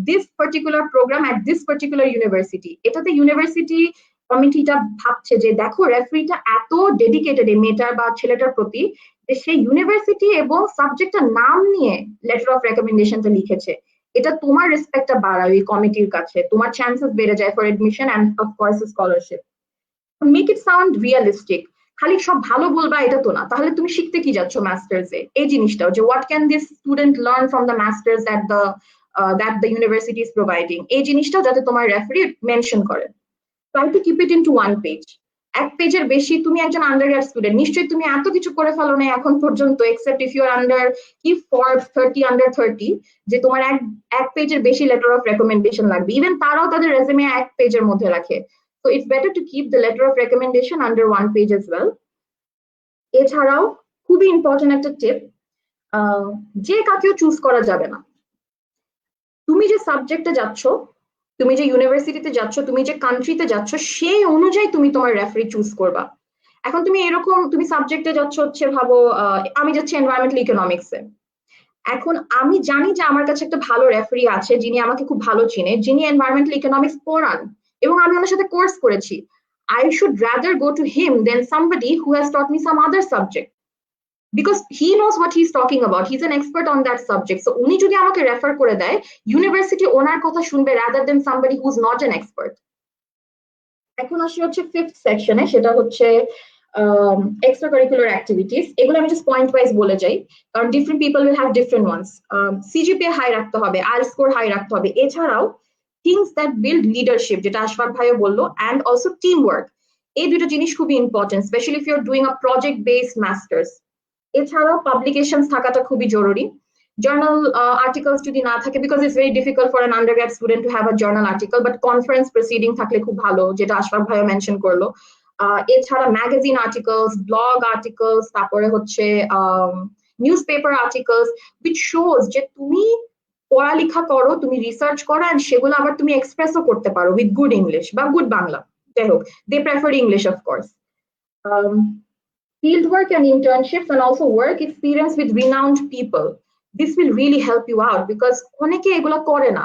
S4: this particular program at this particular university, এটাতে ইউনিভার্সিটি কমিটিটা ভাবছে যে দেখো রেফারিটা এত ডেডিকেটেড এই মেয়েটার বা ছেলেটার প্রতি যে সেই ইউনিভার্সিটি এবং সাবজেক্টটার নাম নিয়ে লেটার অফ রেকমেন্ডেশনটা লিখেছে। এটা তোমার রেসপেক্টটা বাড়ায় ওই কমিটির কাছে, তোমার চান্সেস বেড়ে যায় for admission and of course scholarship. Make it sound realistic, খালি সব ভালো বলবা এটা তো না, তাহলে তুমি শিখতে কি যাচ্ছ মাস্টার্সে, এই জিনিসটাও যে what can this student learn from the masters that the university is providing, এই জিনিসটাও যাতে তোমার রেফারি মেনশন করে। Try to keep it into one page. এক পেজের বেশি, তুমি একজন আন্ডারগ্রেড স্টুডেন্ট, নিশ্চয়ই তুমি এত কিছু করে ফেলো না এখন পর্যন্ত, except if you are under কি ফরবস 30 আন্ডার 30, যে তোমার এক পেজের বেশি লেটার অফ রেকমেন্ডেশন লাগবে। ইভেন তারাও তাদের রেজুমে এক পেজের মধ্যে রাখে। So it's better to keep the letter of recommendation under one page as well. এছাড়াও খুবই ইম্পর্টেন্ট একটা টিপ, যে কাকেও চুজ করা যাবে না। তুমি যে সাবজেক্টে যাচ্ছ, তুমি যে ইউনিভার্সিটিতে যাচ্ছ, তুমি যে কান্ট্রিতে যাচ্ছ, সেই অনুযায়ী তুমি তোমার রেফারি চুজ করবা। এখন তুমি এরকম তুমি সাবজেক্টে যাচ্ছ হচ্ছে ভাবো আমি যাচ্ছি এনভায়রনমেন্টাল ইকোনমিক্সে, এখন আমি জানি যে আমার কাছে একটা ভালো রেফারি আছে যিনি আমাকে খুব ভালো চিনে, যিনি এনভায়রনমেন্টাল ইকোনমিক্স পড়ান এবং আমি ওনার সাথে কোর্স করেছি। I should rather go to him than somebody who has taught me some other subject, because he knows what he's talking about, he's an expert on that subject. So উনি যদি আমাকে রেফার করে দেয়, ইউনিভার্সিটি ওনার কথা শুনবে rather than somebody who's not an expert. এখন আসি হচ্ছে ফিফথ সেকশনে, সেটা হচ্ছে এক্সট্রা কারিকুলার অ্যাক্টিভিটিস। এগুলো আমি জাস্ট পয়েন্ট ওয়াইজ বলে যাই, কারণ different people will have different ones. CGPA high রাখতে হবে, আইএলটিএস স্কোর হাই রাখতে হবে, এছাড়াও থিংস দ্যাট বিল্ড লিডারশিপ, যেটা আশফাক ভাইও বললো, অ্যান্ড অলসো টিম ওয়ার্ক। এই দুটো জিনিস খুবই important, specially if you are doing a project based masters. এছাড়াও পাবলিকেশনস থাকাটা খুবই জরুরি। জার্নাল আর্টিকেলস যদি না থাকে, because it's very difficult for an undergrad student to have a journal article, but conference proceeding থাকলে খুব ভালো, যেটা আশফাক ভাইও মেনশন করলো। এছাড়া ম্যাগাজিন আর্টিকেলস, ব্লগ আর্টিকেলস, তারপরে হচ্ছে news paper articles, which shows যে তুমি পড়ালেখা করো, তুমি রিসার্চ করো, অ্যান্ড সেগুলো আবার তুমি এক্সপ্রেসও করতে পারো উইথ গুড ইংলিশ বা গুড বাংলা, যাই হোক, they prefer English of course. Field work and internships and also work experience with renowned people. This will really help you out because অনেকে এগুলো করে না,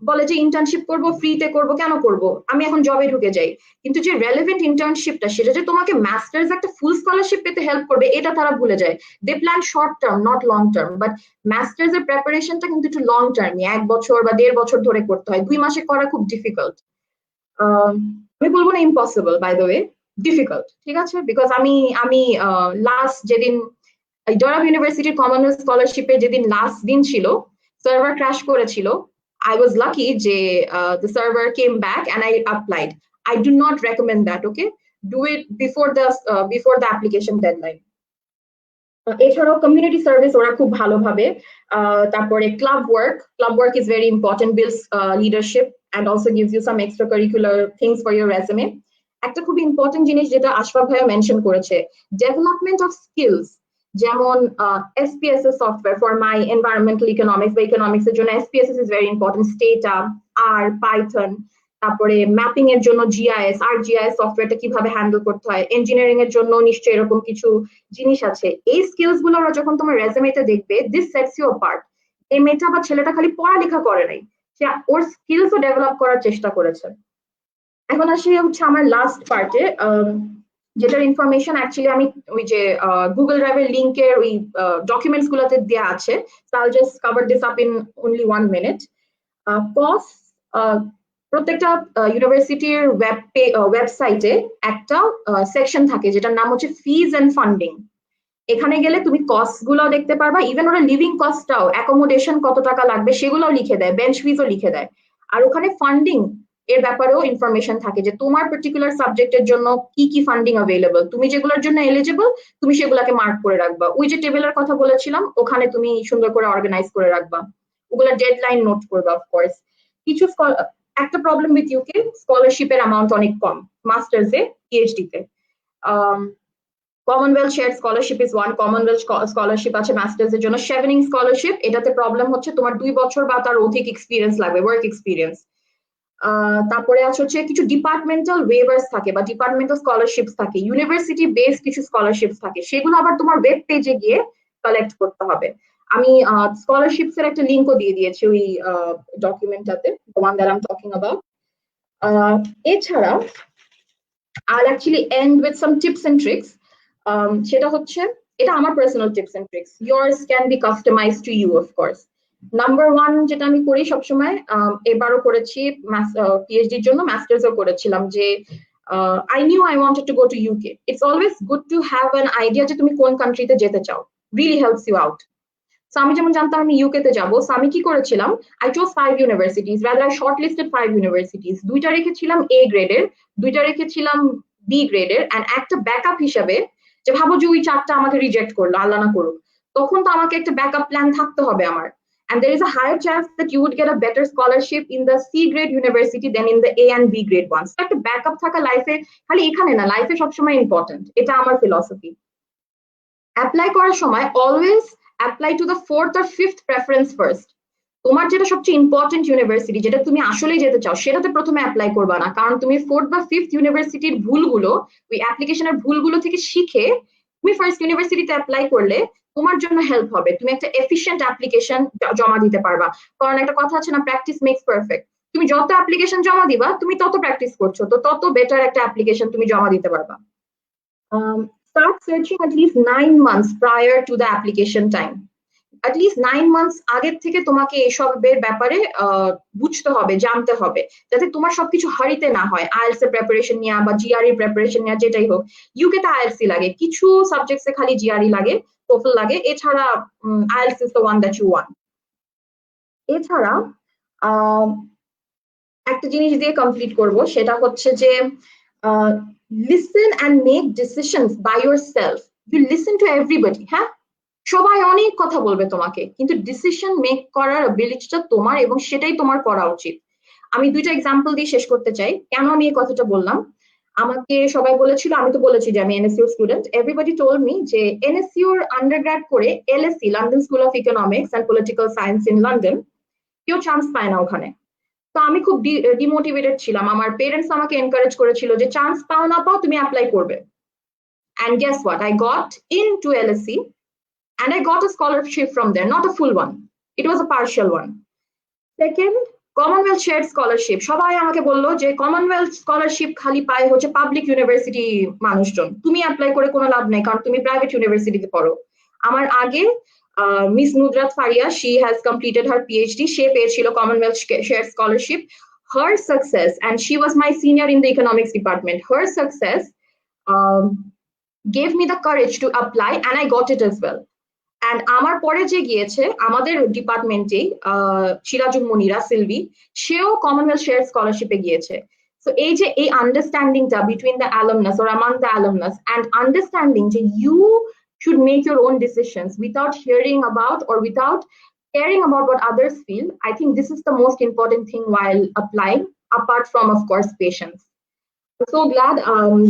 S4: বলে যে ইন্টার্নশিপ করব, ফ্রিতে করব, কেন করব, আমি এখন জবে ঢুকে যাই। কিন্তু যে রেলেভেন্ট ইন্টার্নশিপটা, সেটা যে তোমাকে মাস্টার্স একটা ফুল স্কলারশিপ পেতে হেল্প করবে, এটা তারা ভুলে যায়। They plan short term, not long term, but masters এর প্রিপারেশনটা কিন্তু একটু লং টার্ম, 1 বছর বা 1.5 বছর ধরে করতে হয়, 2 মাসে করা খুব ডিফিকাল্ট। আমি বলবো না impossible, by the way, difficult, ঠিক আছে? বিকজ আমি লাস্ট যেদিন ডরাম ইউনিভার্সিটির কমনওয়েলথ স্কলারশিপের যেদিন লাস্ট দিন ছিল, সার্ভার ক্র্যাশ করেছিল। I was lucky যে the server came back and I applied. I do not recommend that, okay? Do it before the application deadline. এছাড়াও কমিউনিটি সার্ভিস ওরা খুব ভালোভাবে, তারপরে club work is very important, builds leadership and also gives you some extracurricular things for your resume. একটা খুব ইম্পর্টেন্ট জিনিস যেটা আশফাক ভাইয়া মেনশন করেছে, ডেভেলপমেন্ট অফ স্কিলস। যেমন SPSS software for my environmental economics বা economics এর জন্য SPSS is very important, Stata, R, Python, তারপরে ম্যাপিং এর জন্য GIS, ArcGIS সফটওয়্যারটা কিভাবে হ্যান্ডেল করতে হয়, ইঞ্জিনিয়ারিং এর জন্য নিশ্চয়ই এরকম কিছু জিনিস আছে। এই স্কিলস গুলো ওরা যখন তোমার রেজুমেতে দেখবে, দিস সেটস ইউ অ্যাপার্ট। এই মেয়েটা বা ছেলেটা খালি পড়ালেখা করে নাই, সে ওর স্কিলসও ডেভেলপ করার চেষ্টা করেছে। এখন আসি হচ্ছে আমার লাস্ট পার্টে, যেটার ইনফরমেশন অ্যাকচুয়ালি আমি ওই যে গুগল ড্রাইভের লিঙ্কের ওই ডকুমেন্টস গুলোতে দেওয়া আছে। সো আইল just cover this up in only 1 minute. Cost, প্রত্যেকটা ইউনিভার্সিটির ওয়েবসাইটে একটা সেকশন থাকে যেটার নাম হচ্ছে ফিজ এন্ড ফান্ডিং। এখানে গেলে তুমি কস্ট গুলো দেখতে পারবা, ইভেন ওরা লিভিং কস্টটাও, অ্যাকোমোডেশন কত টাকা লাগবে সেগুলোও লিখে দেয়, বেঞ্চ ফিজও লিখে দেয়। আর ওখানে ফান্ডিং এর ব্যাপারেও ইনফরমেশন থাকে যে তোমার পার্টিকুলার সাবজেক্টের জন্য কি কি ফান্ডিং অ্যাভেলেবল, তুমি যেগুলোর জন্য এলিজিবল তুমি সেগুলোকে মার্ক করে রাখবা। ওই যে টেবিলের কথা বলেছিলাম ওখানে তুমি সুন্দর করে অর্গানাইজ করে রাখবা, ওগুলো ডেডলাইন নোট করবা। অফকোর্স কিছু একটা প্রবলেম উইথ ইউকে, স্কলারশিপের অ্যামাউন্ট অনেক কম মাস্টার্সে, পিএইচডি তে। Commonwealth share scholarship is one, Commonwealth scholarship আছে মাস্টার্স এর জন্য। শেভেনিং স্কলারশিপ, এটাতে প্রবলেম হচ্ছে তোমার 2 বছর বা তার অধিক এক্সপিরিয়েন্স লাগবে, ওয়ার্ক এক্সপিরিয়েন্স। তারপরে আছে হচ্ছে কিছু ডিপার্টমেন্টাল ওয়েভার্স থাকে বা ডিপার্টমেন্টাল স্কলারশিপস থাকে, ইউনিভার্সিটি বেসড কিছু স্কলারশিপস থাকে, সেগুলো আবার তোমার ওয়েব পেজে গিয়ে কালেক্ট করতে হবে। আমি স্কলারশিপস এর একটা লিঙ্কও দিয়ে দিয়েছি ওই ডকুমেন্টটাতে, the one that I'm talking about. এছাড়া I'll actually end with some tips and tricks. সেটা হচ্ছে, এটা আমার personal tips and tricks, yours can be customized to you of course. Number 1 যেটা আমি করি সবসময়, এবারও করেছি পিএইচডির জন্য, মাস্টার্সও করেছিলাম, যে I knew I wanted to go to UK. It's always good to have an idea যে তুমি কোন কান্ট্রিতে যেতে চাও, really helps you out. So আমি যেমন জানতাম আমি ইউকে তে যাবো, সো আমি কি করেছিলাম, I chose 5 universities, rather I shortlisted 5 universities. 2টা রেখেছিলাম A গ্রেডের, 2টা রেখেছিলাম B গ্রেডের, এন্ড একটা ব্যাকআপ হিসাবে, যে ভাবো যে ওই 4টা আমাকে রিজেক্ট করলো, আল্লাহ না করুক, তখন তো আমাকে একটা ব্যাকআপ প্ল্যান থাকতে হবে আমার। And there is a higher chance that you would get a better scholarship in the C grade university than in the A and B grade ones. So একটা ব্যাকআপ থাকা লাইফে, খালি এখানে না, লাইফে সবসময় ইম্পর্টেন্ট, এটা আমার ফিলসফি। অ্যাপ্লাই করার সময় always apply to the 4th or 5th preference first. তোমার যেটা সবচেয়ে ইম্পর্টেন্ট ইউনিভার্সিটি, যেটা তুমি আসলেই যেতে চাও, সেটাতে প্রথমে অ্যাপ্লাই করবা না, কারণ তুমি 4th বা 5th ইউনিভার্সিটির ভুলগুলো, ওই অ্যাপ্লিকেশনের ভুলগুলো থেকে শিখে তুমি ফার্স্ট ইউনিভার্সিটিতে অ্যাপ্লাই করলে তোমার জন্য হেল্প হবে, তুমি একটা এফিশিয়েন্ট অ্যাপ্লিকেশন জমা দিতে পারবা। কারণ একটা কথা আছে না, প্র্যাকটিস মেক্স পারফেক্ট। তুমি যত অ্যাপ্লিকেশন জমা দিবা তুমি তত প্র্যাকটিস করছো, তো তত বেটার একটা অ্যাপ্লিকেশন তুমি জমা দিতে পারবা। Start searching at least 9 months prior to the application time. At least 9 months আগের থেকে তোমাকে এসবের ব্যাপারে বুঝতে হবে, জানতে হবে, যাতে তোমার সবকিছু হারিতে না হয়। আইএলটিএস এর প্রিপারেশন নেওয়া বা জিআরই প্রিপারেশন নেওয়া, যেটাই হোক, ইউকে তে আইএলটিএস লাগে, কিছু সাবজেক্টসে খালি জিআরই লাগে, টোফেল লাগে, এছাড়া IELTS is the one that you want. এছাড়া একটা জিনিস দিয়ে কমপ্লিট করব, সেটা হচ্ছে যে listen and make decisions by yourself. You listen to everybody, হ্যাঁ, সবাই অনেক কথা বলবে তোমাকে, কিন্তু ডিসিশন মেক করার অ্যাবিলিটিটা তোমার, এবং সেটাই তোমার করা উচিত। আমি 2টা এক্সাম্পল দিয়ে শেষ করতে চাই কেন আমি এই কথাটা বললাম। আমাকে সবাই বলেছিল, আমি তো বলেছি যে আমি NSU student, everybody told me যে এনএসইউ এর আন্ডারগ্র্যাড করে LSE, London School of Economics and Political Science in London, কেউ চান্স পায় না ওখানে। তো আমি খুব ডিমোটিভেটেড ছিলাম, আমার পেরেন্টস আমাকে এনকারেজ করেছিল যে চান্স পাও না পাও তুমি অ্যাপ্লাই করবে। And guess what? I got into LSE and I got a scholarship from there, not a full one. It was a partial one. Second, Commonwealth shared scholarship. সবাই আমাকে বললো যে Commonwealth scholarship খালি পায় হচ্ছে পাবলিক ইউনিভার্সিটি মানুষজন, তুমি অ্যাপ্লাই করে কোনো লাভ নেই, কারণ তুমি প্রাইভেট ইউনিভার্সিটিতে পড়ো। আমার আগে Miss Nudrat Faria, she has completed her PhD, she পেয়েছিল Commonwealth shared scholarship. Her success, and she was my senior in the economics department, her success gave me the courage to apply, and I got it as well. And আমার পরে যে গিয়েছে আমাদের ডিপার্টমেন্টে সিরাজুল মনিরা সিলভি, সেও কমনওয়েলথ শেয়ার স্কলারশিপে গিয়েছে। সো এই যে এই আন্ডারস্ট্যান্ডিংটা between the alumnus or among the alumnus, and understanding যে you should make your own decisions without hearing about or without caring about what others feel. I think this is the most important thing while applying, apart from, of course, patience. I'm so glad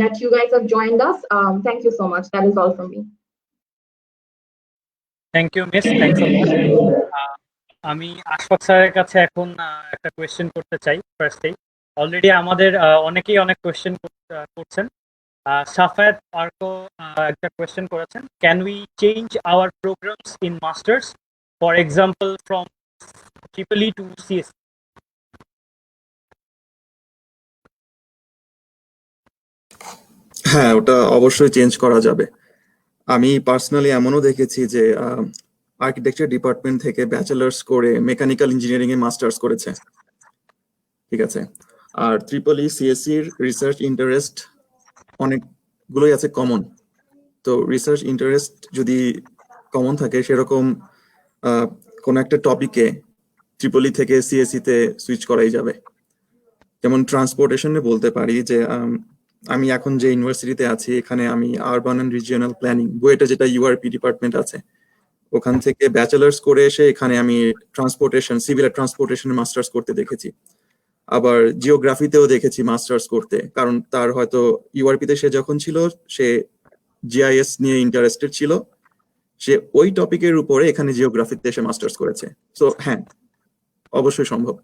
S4: that you guys have joined us. Thank you so much. That is all from me.
S1: Thank you miss, thanks a lot. আমি আশফাক স্যারের কাছে এখন একটা কোয়েশ্চেন করতে চাই ফার্স্টেই। অলরেডি আমাদের অনেকেই অনেক কোয়েশ্চেন করছেন। সাফায়াত আরকো একটা কোয়েশ্চেন করেছেন, can we change our programs in masters, for example from triple E to CS?
S2: হ্যাঁ, ওটা অবশ্যই চেঞ্জ করা যাবে। আমি পার্সোনালি এমনও দেখেছি যে আর্কিটেকচার ডিপার্টমেন্ট থেকে ব্যাচেলার্স করে মেকানিক্যাল ইঞ্জিনিয়ারিং এ মাস্টার্স করেছে, ঠিক আছে। আর ট্রিপল ই সিএসসির রিসার্চ ইন্টারেস্ট অনেকগুলোই আছে কমন। তো রিসার্চ ইন্টারেস্ট যদি কমন থাকে সেরকম কোন একটা টপিকে ট্রিপল ই থেকে সিএসসি তে সুইচ করাই যাবে। যেমন ট্রান্সপোর্টেশনে বলতে পারি যে আমি এখন যে ইউনিভার্সিটিতে আছি এখানে আমি আরবান অ্যান্ড রিজিওনাল প্ল্যানিং বুয়েটে যেটা ইউআরপি ডিপার্টমেন্ট আছে ওখান থেকে ব্যাচেলার্স করে এসে এখানে আমি ট্রান্সপোর্টেশন সিভিল ট্রান্সপোর্টেশনে মাস্টার্স করতে দেখেছি। আবার জিওগ্রাফিতেও দেখেছি মাস্টার্স করতে, কারণ তার হয়তো ইউআরপিতে সে যখন ছিল সে জিআইএস নিয়ে ইন্টারেস্টেড ছিল, সে ওই টপিকের উপরে এখানে জিওগ্রাফিতে এসে মাস্টার্স করেছে। তো হ্যাঁ, অবশ্যই সম্ভব।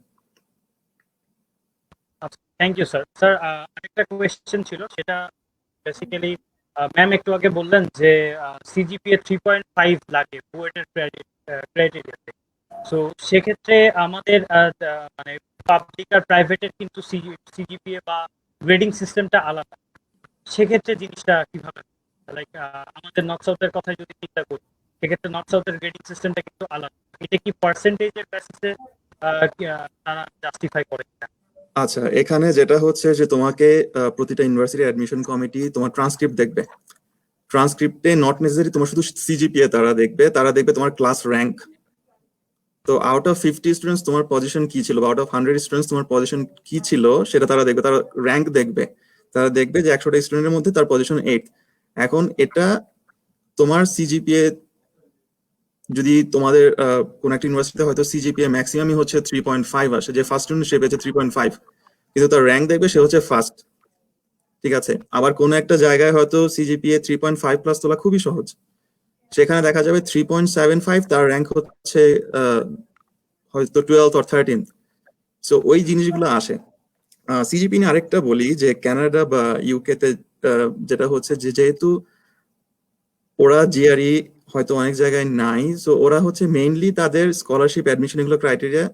S1: Thank you sir. স্যার আরেকটা কোয়েশ্চেন ছিল, সেটা বেসিক্যালি ম্যাম একটু আগে বললেন যে সিজিপিএ 3.5 লাগে বুয়েটের ক্রাইটেরিয়াতে। সো সেক্ষেত্রে আমাদের মানে পাবলিক আর প্রাইভেটের কিন্তু সিজিপিএ বা গ্রেডিং সিস্টেমটা আলাদা। সেক্ষেত্রে জিনিসটা কিভাবে, লাইক আমাদের নর্থ সাউথের কথা যদি চিন্তা করি, সেক্ষেত্রে নর্থ সাউথের গ্রেডিং সিস্টেমটা কিন্তু আলাদা। এটা কি পার্সেন্টেজের বেসিসে তারা জাস্টিফাই করে কিনা?
S2: আচ্ছা, এখানে যেটা হচ্ছে যে তোমাকে প্রতিটা ইউনিভার্সিটি অ্যাডমিশন কমিটি তোমার ট্রান্সক্রিপ্ট দেখবে। ট্রান্সক্রিপ্টে নট নেসেসারি তোমার শুধু সিজিপিএ তারা দেখবে তোমার ক্লাস র্যাঙ্ক। তো আউট অফ 50 স্টুডেন্টস তোমার পজিশন কি ছিল বা আউট অফ 100 স্টুডেন্টস তোমার পজিশন কি ছিল সেটা তারা দেখবে, তারা র্যাঙ্ক দেখবে। তারা দেখবে যে 100টা স্টুডেন্টের মধ্যে তার পজিশন 8। এখন এটা তোমার সিজিপিএ যদি তোমাদের কোন একটা ইউনিভার্সিটিতে হয়তো সিজিপিএ ম্যাক্সিমামই হচ্ছে 3.5 আসে, যে ফার্স্ট স্টুডেন্ট সে পেয়েছে 3.5, কিন্তু তার র্যাঙ্ক দেখবে সে হচ্ছে ফার্স্ট, ঠিক আছে। আবার কোন একটা জায়গায় হয়তো সিজিপিএ 3.5 প্লাস তোলা খুবই সহজ, সেখানে দেখা যাবে 3.75 তার র্যাঙ্ক হচ্ছে হয়তো 12th or 13th। সো ওই জিনিসগুলো আসে। সিজিপি নিয়ে আরেকটা বলি যে কানাডা বা ইউকে তে যেটা হচ্ছে যে যেহেতু ওরা জিআরই হয়তো অনেক জায়গায় নাই, সো ওরা হচ্ছে মেইনলি তাদের স্কলারশিপ অ্যাডমিশন এগুলো ক্রাইটেরিয়া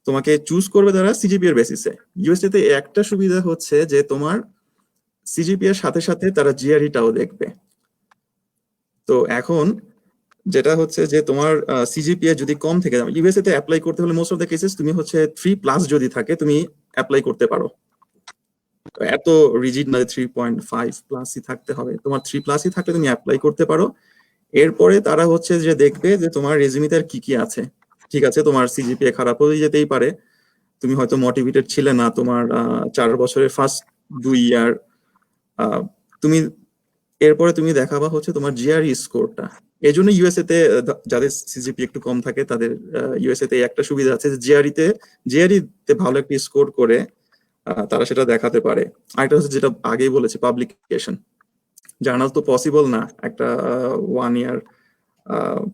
S2: তোমাকে চুজ করবে তারা সিজিপি এর বেসিসে। ইউএসএ তে একটা সুবিধা হচ্ছে যে তোমার সিজিপি এর সাথে সাথে তারা জিআরইটাও দেখবে। তো এখন যেটা হচ্ছে যে তোমার সিজিপিএ যদি কম থেকে যায়, ইউএসএ তে অ্যাপ্লাই করতে হলে মোস্ট অফ দ্য কেসেস তুমি হচ্ছে 3+ যদি থাকে তুমি অ্যাপ্লাই করতে পারো। তো এত রিজিড না 3.5 প্লাসই থাকতে হবে, তোমার 3+ থাকলে তুমি অ্যাপ্লাই করতে পারো। এরপরে তারা হচ্ছে যে দেখবে যে তোমার রেজিউমিতে আর কি কি আছে। ঠিক আছে, তোমার সিজিপিএ খারাপ হয়ে যেতেই পারে, তুমি হয়তো মোটিভেটেড ছিলে না, তোমার 4 বছরের ফার্স্ট 2 ইয়ার তুমি, এরপরে তুমি দেখাবা হচ্ছে তোমার জিআরই স্কোরটা। এই জন্য ইউএসএ তে যাদের সিজিপি একটু কম থাকে তাদের ইউএসএ তে একটা সুবিধা আছে যে জিআরই তে ভালো একটা স্কোর করে তারা সেটা দেখাতে পারে। আরেকটা হচ্ছে যেটা আগেই বলেছি, পাবলিকেশন। জার্নাল তো পসিবল না, একটা 1 ইয়ার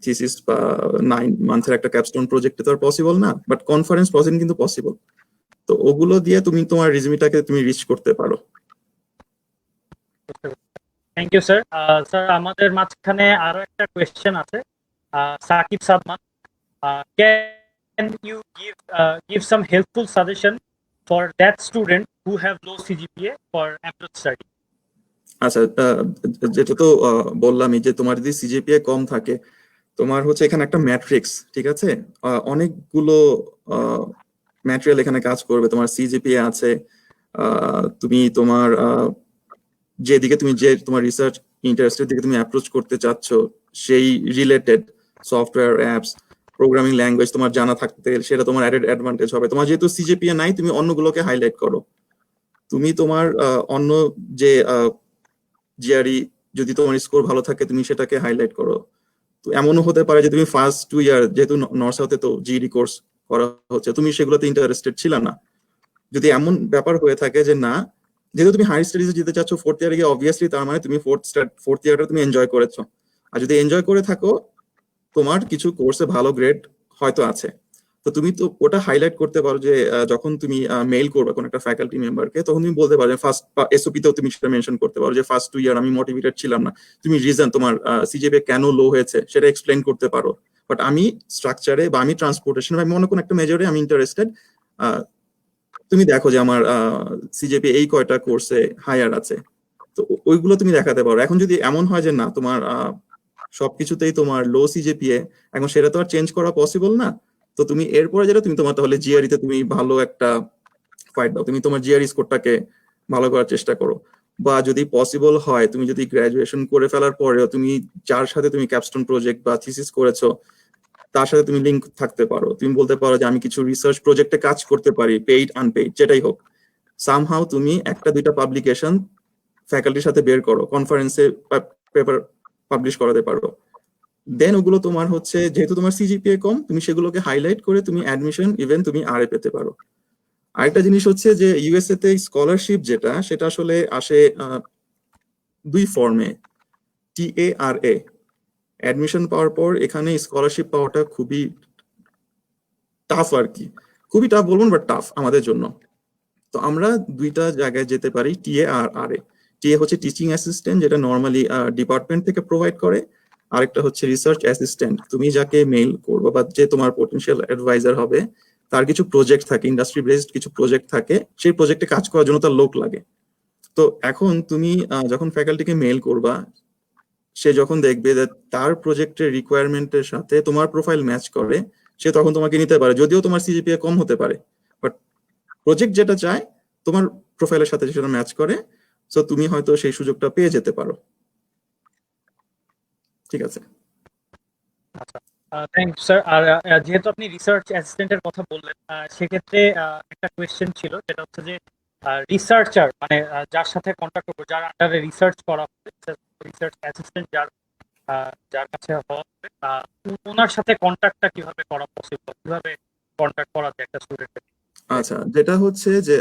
S2: থিসিস বা 9 মান্থের একটা ক্যাপস্টোন প্রজেক্টে তো আর পসিবল না, বাট কনফারেন্স প্রেজেন্ট কিন্তু পসিবল। তো ওগুলো দিয়ে তুমি তোমার রিজুমিটাকে তুমি রিচ করতে পারো।
S1: Thank you sir. স্যার আমাদের মাঝখানে আরো একটা কোয়েশ্চেন আছে, Sakib Sadman, can you give some helpful suggestion for that student who have low CGPA for approach study?
S2: আচ্ছা, যেটা তো বললামই যে তোমার যদি সিজিপিএ কম থাকে তোমার হচ্ছে এখানে একটা ম্যাট্রিক্স, ঠিক আছে, অনেকগুলো ম্যাটেরিয়াল এখানে কাজ করবে। তোমার সিজিপিএ আছে, তুমি তোমার যেদিকে তুমি যে তোমার রিসার্চ ইন্টারেস্টের দিকে তুমি অ্যাপ্রোচ করতে চাচ্ছ সেই related software apps programming language তোমার জানা থাকতে সেটা তোমার অ্যাডেড অ্যাডভান্টেজ হবে। তোমার যেহেতু সিজিপিএ নাই তুমি অন্যগুলোকে হাইলাইট করো। তুমি তোমার অন্য যে জিআরই যদি তোমার স্কোর ভালো থাকে তুমি সেটাকে হাইলাইট করো। তো এমনও হতে পারে যে তুমি ফার্স্ট 2 ইয়ার যেহেতু নর্থ সাউথে তো জিডি কোর্স করা হচ্ছে তুমি সেগুলোতে ইন্টারেস্টেড ছিল না, যদি এমন ব্যাপার হয়ে থাকে যে না, যেহেতু তুমি হায়ার স্টাডিজে যেতে চাচ্ছ ফোর্থ ইয়ারে গিয়ে, অবভিয়াসলি তার মানে তুমি ফোর্থ ইয়ারটা তুমি এনজয় করেছো। আর যদি এনজয় করে থাকো তোমার কিছু কোর্সে ভালো গ্রেড হয়তো আছে, তো তুমি তো ওটা হাইলাইট করতে পারো যে যখন তুমি মেইল করবে কোনো একটা ফ্যাকাল্টি মেম্বারকে, তখন তুমি বলতে পারো যে ফার্স্ট এসওপি তেও তুমি সেটা মেনশন করতে পারো যে ফার্স্ট 2 ইয়ার আমি মোটিভেটেড ছিলাম না, তুমি রিজন তোমার সিজিপিএ কেন লো হয়েছে সেটা এক্সপ্লেইন করতে পারো। বাট আমি স্ট্রাকচারে বা আমি ট্রান্সপোর্টেশন বা মনে কোনো একটা মেজরে আমি ইন্টারেস্টেড, তুমি দেখো যে আমার সিজিপিএ এই কয়টা কোর্সে হায়ার আছে, তো ওইগুলো তুমি দেখাতে পারো। এখন যদি এমন হয় যে না তোমার সবকিছুতেই তোমার লো সিজিপিএ, এখন সেটা তো আর চেঞ্জ করা পসিবল না, তো তুমি এরপরে যেটা তুমি তোমার তাহলে জিআরই তে তুমি ভালো একটা ফাইট দাও, তুমি তোমার জিআরই স্কোরটাকে ভালো করার চেষ্টা করো। বা যদি পসিবল হয় তুমি যদি গ্রাজুয়েশন করে ফেলার পরেও তুমি যার সাথে তুমি ক্যাপস্টোন প্রজেক্ট বা থিসিস করেছো তার সাথে তুমি লিংক থাকতে পারো, তুমি বলতে পারো যে আমি কিছু রিসার্চ প্রজেক্টে কাজ করতে পারি, পেইড আনপেইড যেটাই হোক, সামহাউ তুমি একটা দুইটা পাবলিকেশন ফ্যাকাল্টির সাথে বের করো, কনফারেন্সে পেপার পাবলিশ করাতে পারো। দেন ওগুলো তোমার হচ্ছে যেহেতু তোমার সিজিপিএ কম, তুমি সেগুলোকে হাইলাইট করে তুমি অ্যাডমিশন ইভেন তুমি আরএ পেতে পারো। আরেকটা জিনিস হচ্ছে যে ইউএসএ তে স্কলারশিপ যেটা সেটা আসলে আসে দুই ফর্মে, টিএ আর এ। অ্যাডমিশন পাওয়ার পর এখানে স্কলারশিপ পাওয়াটা খুবই টাফ আর কি, খুবই টাফ বলবো বাট টাফ আমাদের জন্য। তো আমরা দুইটা জায়গায় যেতে পারি, টিএ আর আরএ। টিএ হচ্ছে টিচিং অ্যাসিস্ট্যান্ট, যেটা নর্মালি ডিপার্টমেন্ট থেকে প্রোভাইড করে। আরেকটা হচ্ছে রিসার্চ অ্যাসিস্ট্যান্ট, তুমি যাকে মেইল করবে বা যে তোমার পটেনশিয়াল অ্যাডভাইজার হবে তার কিছু প্রজেক্ট থাকে, ইন্ডাস্ট্রি বেসড কিছু প্রজেক্ট থাকে, সেই প্রজেক্টে কাজ করার জন্য তার লোক লাগে। তো এখন তুমি যখন ফ্যাকাল্টিকে মেইল করবা, সে যখন দেখবে যে তার প্রজেক্টের রিকোয়ারমেন্টের সাথে তোমার প্রোফাইল ম্যাচ করে, সে তখন তোমাকে নিতে পারে, যদিও তোমার সিজিপিএ কম হতে পারে, বাট প্রজেক্ট যেটা চায় তোমার প্রোফাইলের সাথে সেটা ম্যাচ করে, সো তুমি হয়তো সেই সুযোগটা পেয়ে যেতে পারো। ঠিক আছে,
S1: থ্যাংক ইউ স্যার। আর যেহেতু আপনি রিসার্চ অ্যাসিস্ট্যান্টের কথা বললেন, সেক্ষেত্রে একটা কোয়েশ্চেন ছিল, যেটা হচ্ছে যে রিসার্চার মানে যার সাথে কন্ট্যাক্ট করবো, যার আন্ডারে রিসার্চ করা হবে, রিসার্চ অ্যাসিস্ট্যান্ট যার যার কাছে হওয়া হবে, ওনার সাথে কন্ট্যাক্টটা কিভাবে করা পসিবল, কিভাবে কন্ট্যাক্ট করা যায় একটা স্টুডেন্টের?
S2: আচ্ছা, যেটা হচ্ছে যে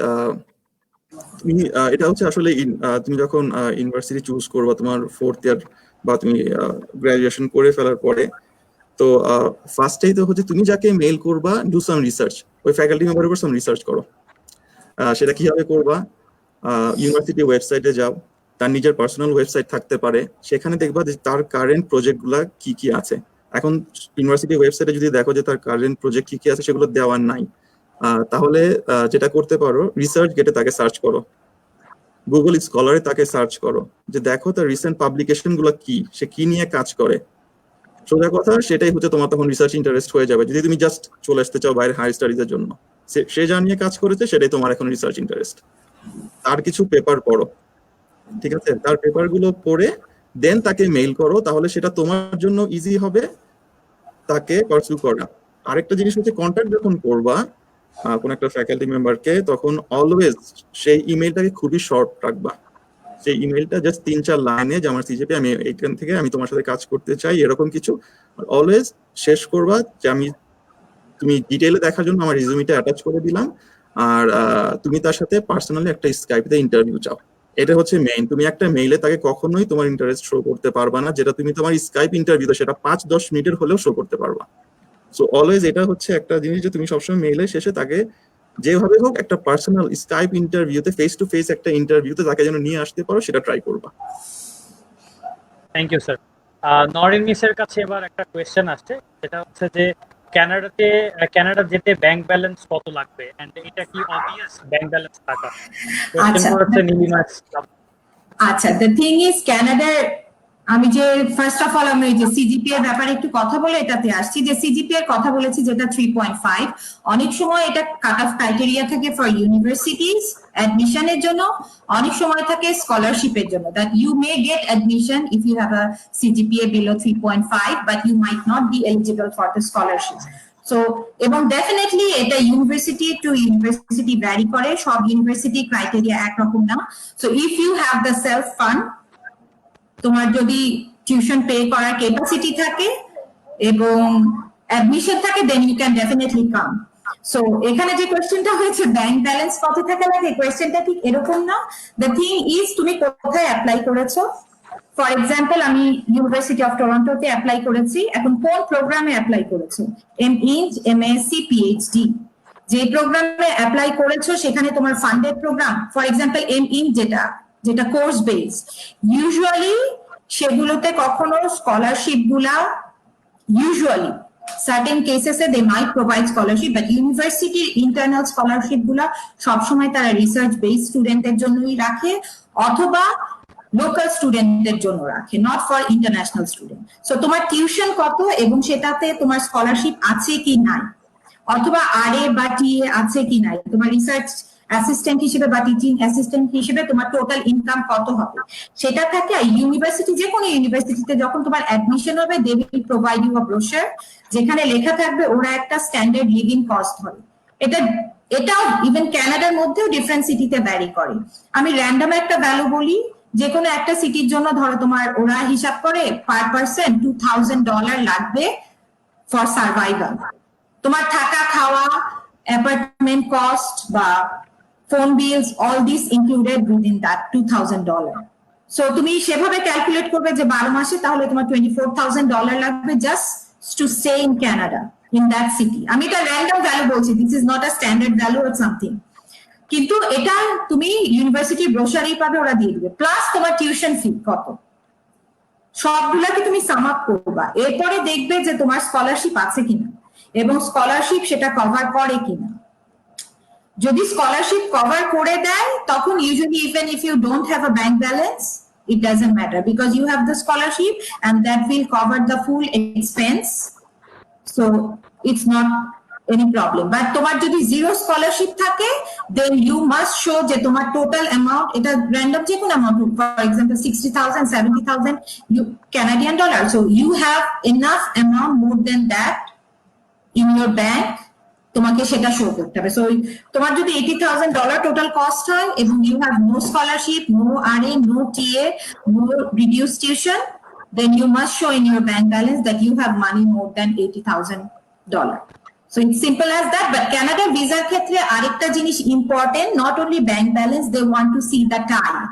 S2: তুমি এটা হচ্ছে আসলে তুমি যখন ইউনিভার্সিটি চুজ করবা তোমার 4th ইয়ার বা তুমি গ্রাজুয়েশন করে ফেলার পরে, তো ফার্স্টেই তো হচ্ছে তুমি যাকে মেইল করবা ডু সাম রিসার্চ, ওই ফ্যাকাল্টি মেম্বারের উপর সাম রিসার্চ করো। সেটা কিভাবে করবা, ইউনিভার্সিটি ওয়েবসাইটে যাও, তার নিজের পার্সোনাল ওয়েবসাইট থাকতে পারে, সেখানে দেখবা যে তার কারেন্ট প্রজেক্টগুলো কি কি আছে। এখন ইউনিভার্সিটি ওয়েবসাইটে যদি দেখো যে তার কারেন্ট প্রজেক্ট কি কি আছে সেগুলো দেওয়া নাই, তাহলে যেটা করতে পারো রিসার্চ গেটে তাকে সার্চ করো, গুগল স্কলারে তাকে সার্চ করো, যে দেখো তার রিসেন্ট পাবলিকেশন গুলো কি, সে কি নিয়ে কাজ করে। সোজা কথা সেটাই হচ্ছে তোমার তখন রিসার্চ ইন্টারেস্ট হয়ে যাবে। যদি তুমি জাস্ট চলে আসতে চাও বাইরে হায়ার স্টাডিজের জন্য, সে যা নিয়ে কাজ করেছে সেটাই তোমার এখন রিসার্চ ইন্টারেস্ট। তার কিছু পেপার পড়ো, ঠিক আছে, তার পেপার গুলো পড়ে দেন তাকে মেইল করো, তাহলে সেটা তোমার জন্য ইজি হবে তাকে পারসু করা। আরেকটা জিনিস হচ্ছে কন্ট্যাক্ট যখন করবা কোন একটা ফ্যাকাল্টি মেম্বারকে, তখন অলওয়েজ সেই ইমেইলটাকে খুবই শর্ট রাখবা। সেই ইমেইলটা জাস্ট 3-4 লাইনে যে আমার সিজিপি আমি এইখান থেকে আমি তোমার সাথে কাজ করতে চাই, এরকম কিছু। অলওয়েজ শেষ করবা যে তুমি ডিটেইলে দেখার জন্য আমার রিজুমিটা অ্যাটাচ করে দিলাম, আর তুমি তার সাথে পার্সোনালি একটা স্কাইপে ইন্টারভিউ চাও। এটা হচ্ছে মেইন। তুমি একটা মেইলে তাকে কখনোই তোমার ইন্টারেস্ট শো করতে পারবা না, যেটা তুমি তোমার স্কাইপ ইন্টারভিউতে সেটা 5-10 মিনিটের হলেও শো করতে পারবা। সো অলওয়েজ এটা হচ্ছে একটা জিনিস যে তুমি সবসময় মেইলের শেষে তাকে যেভাবে হোক একটা পার্সোনাল স্কাইপ ইন্টারভিউতে, ফেস টু ফেস একটা ইন্টারভিউতে তাকে যেন নিয়ে আসতে পারো, সেটা ট্রাই করবা।
S1: Thank you sir. নরিন মিসের কাছে এবার একটা কোয়েশ্চেন আসছে, যেটা হচ্ছে যে কানাডা যেতে ব্যাংক ব্যালেন্স কত লাগবে, এন্ড এটা কি অবভিয়াস ব্যাংক ব্যালেন্স থাকা? কোয়েশ্চেন করেছে নীলিমা।
S3: আচ্ছা, দ্য থিং ইজ ক্যানাডার, আমি যে ফার্স্ট অফ অল আমি যে সিজিপি এর ব্যাপারে একটু কথা বলে এটাতে আসছি, যে সিজিপি এর কথা বলেছি যেটা 3.5, অনেক সময় এটা কাট অফ ক্রাইটেরিয়া থাকে ফর ইউনিভার্সিটিজ অ্যাডমিশনের জন্য, অনেক সময় থাকে স্কলারশিপের জন্য, that you may get admission if you have a CGPA below 3.5 but you might not be eligible for the scholarship. So এবং ডেফিনেটলি এটা ইউনিভার্সিটি টু ইউনিভার্সিটি ভ্যারি করে, সব ইউনিভার্সিটি ক্রাইটেরিয়া একরকম না। So if you have the self fund, তোমার যদি টিউশন পে করার ক্যাপাসিটি থাকে এবং অ্যাডমিশন থাকে, then you can definitely come. So এখানে যে কোয়েশ্চেনটা হয়েছে ব্যাংক ব্যালেন্স কত টাকা লাগে, কোয়েশ্চেনটা ঠিক এরকম না। দ্য থিং ইজ তুমি কোথায় অ্যাপ্লাই করেছো, ফর এক্সাম্পল আমি ইউনিভার্সিটি অফ টরন্টোতে অ্যাপ্লাই করেছি, এখন কোন প্রোগ্রামে অ্যাপ্লাই করেছো, এমইঞ্জ, এমএসসি, পিএইচডি, যে প্রোগ্রামে অ্যাপ্লাই করেছো সেখানে তোমার ফান্ডেড প্রোগ্রাম, ফর এক্সাম্পল এমইঞ্জ যেটা কোর্স বেস, ইউজুয়ালি সেগুলোতে কখনো স্কলারশিপ গুলা, usually certain cases they might provide scholarship, but university internal scholarship গুলা সবসময় তারা রিসার্চ বেসড স্টুডেন্টদের জন্যই রাখে অথবা লোকাল স্টুডেন্টদের জন্য রাখে, not for international student. So তোমার টিউশন কত এবং সেটাতে তোমার স্কলারশিপ আছে কি নাই, অথবা আরএ বা টিএ আছে কি নাই, তোমার রিসার্চ অ্যাসিস্ট্যান্ট হিসেবে বা টিচিং অ্যাসিস্ট্যান্ট হিসেবে তোমার টোটাল ইনকাম কত হবে সেটা থাকে। ইউনিভার্সিটি, যে কোনো ইউনিভার্সিটিতে যখন তোমার অ্যাডমিশন হবে they will provide you a brochure যেখানে লেখা থাকবে ওরা একটা স্ট্যান্ডার্ড লিভিং কস্ট হয়। এটাও ইভেন কানাডার মধ্যেও ডিফারেন্ট সিটিতে ভ্যারি করে। আমি র্যান্ডম একটা ভ্যালু বলি, যে কোনো একটা সিটির জন্য ধরো তোমার ওরা হিসাব করে পার পার্সন $2,000 লাগবে ফর সার্ভাইভাল। তোমার থাকা, খাওয়া, অ্যাপার্টমেন্ট কস্ট বা phone bills, all this included within that $2,000। So তুমি সেভাবে ক্যালকুলেট করবে যে 12 মাসে তাহলে তোমার $24,000 লাগবে just to stay in Canada, in that city. আমি এটা র্যান্ডম ভ্যালু বলছি, this is not a standard value or something, কিন্তু এটা তুমি ইউনিভার্সিটির ব্রোশারেই পাবে, ওরা দিয়ে দিবে। প্লাস তোমার টিউশন ফি কত, সবগুলাকে তুমি সাম আপ করবা, এরপরে দেখবে যে তোমার স্কলারশিপ আছে কিনা এবং স্কলারশিপ সেটা কভার করে কিনা। যদি স্কলারশিপ কভার করে দেয় তখন usually even if you don't have a bank balance it doesn't matter because you have the scholarship and that will cover the full expense, so it's not any problem. But তোমার যদি জিরো স্কলারশিপ থাকে then you must show যে তোমার টোটাল অ্যামাউন্ট, এটা র্যান্ডম যে কোনো amount, for example 60,000 70,000 Canadian dollars, so you have enough amount more than that in your bank, তোমাকে সেটা শো করতে হবে। সো তোমার যদি $80,000 টোটাল কস্ট হয় এবং you have no scholarship, no RA, no TA, no reduced tuition, then you must show in your bank balance that you have money more than $80,000. So it's simple as that. But Canada visa ক্ষেত্রে আরেকটা জিনিস important, not only bank balance, they want to see the tie.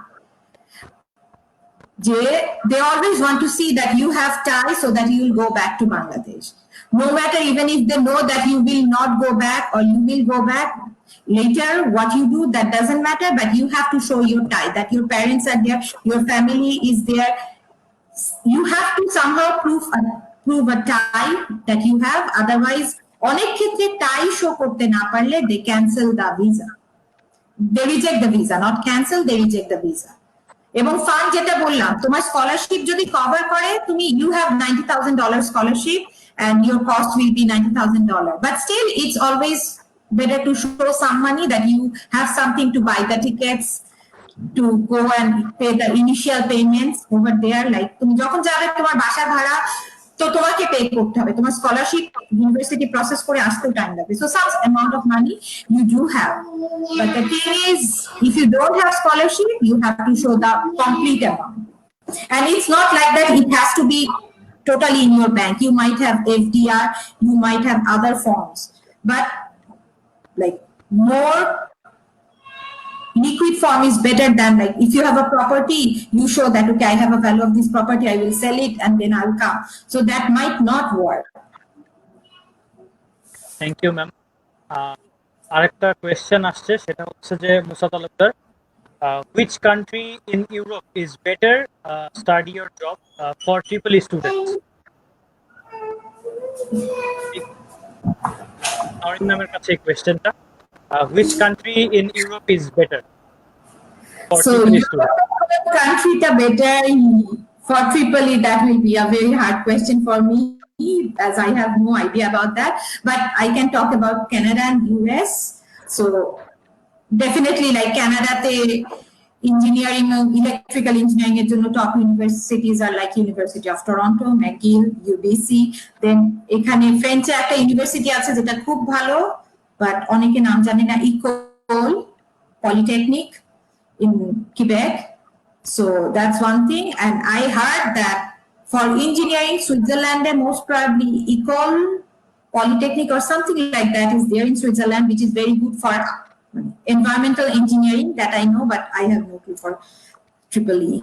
S3: They always want to see that you have tie so that you will go back to Bangladesh. No matter, even if they know that you will not go back or you will go back later, what you do, that doesn't matter, but you have to show your tie, that your parents are there, your family is there. You have to somehow prove a tie that you have, otherwise অনেক ক্ষেত্রে টাই শো করতে না পারলে they cancel the visa, they reject the visa, not cancel, they reject the visa. এবং ফান্ড যেটা বললাম, তোমার স্কলারশিপ যদি কভার করে, তুমি you have $90,000 scholarship and your cost will be $90,000, but still it's always better to show some money that you have something to buy the tickets, to go and pay the initial payments over there. Like তুমি যখন যাবে তোমার বাসা ভাড়া তো তোমাকে পে করতে হবে, তোমার স্কলারশিপ ইউনিভার্সিটি প্রসেস করে আসতেও টাইম লাগবে, so some amount of money you do have, but the thing is if you don't have scholarship you have to show the complete amount, and it's not like that it has to be totally in your bank. You might have FDR, you might have other forms, but like more liquid form is better than, like if you have a property, you show that okay, I have a value of this property, I will sell it and then I'll come, so that might not work.
S1: Thank you ma'am. আরেকটা কোয়েশ্চেন আসছে, সেটা হচ্ছে যে মুসা Talukdar, which country in Europe is better study or job for triple E students? Norin ম্যামের কাছে এই কোয়েশ্চেনটা, which country in Europe is better for
S3: So
S1: triple E students?
S3: country ta better for triple E, that will be a very hard question for me as I have no idea about that, but I can talk about Canada and US. So definitely like Canada te engineering, electrical engineering এর জন্য top universities are like University of Toronto, McGill, UBC. Then এখানে ফ্রেঞ্চে একটা ইউনিভার্সিটি আছে যেটা খুব ভালো, but অনেকে নাম জানে না, École Polytechnique in Quebec. So that's one thing. And I heard that for engineering, Switzerland most probably École Polytechnique or something like that is there in Switzerland, which is very good for environmental engineering, that I know, but I have no clue for triple E.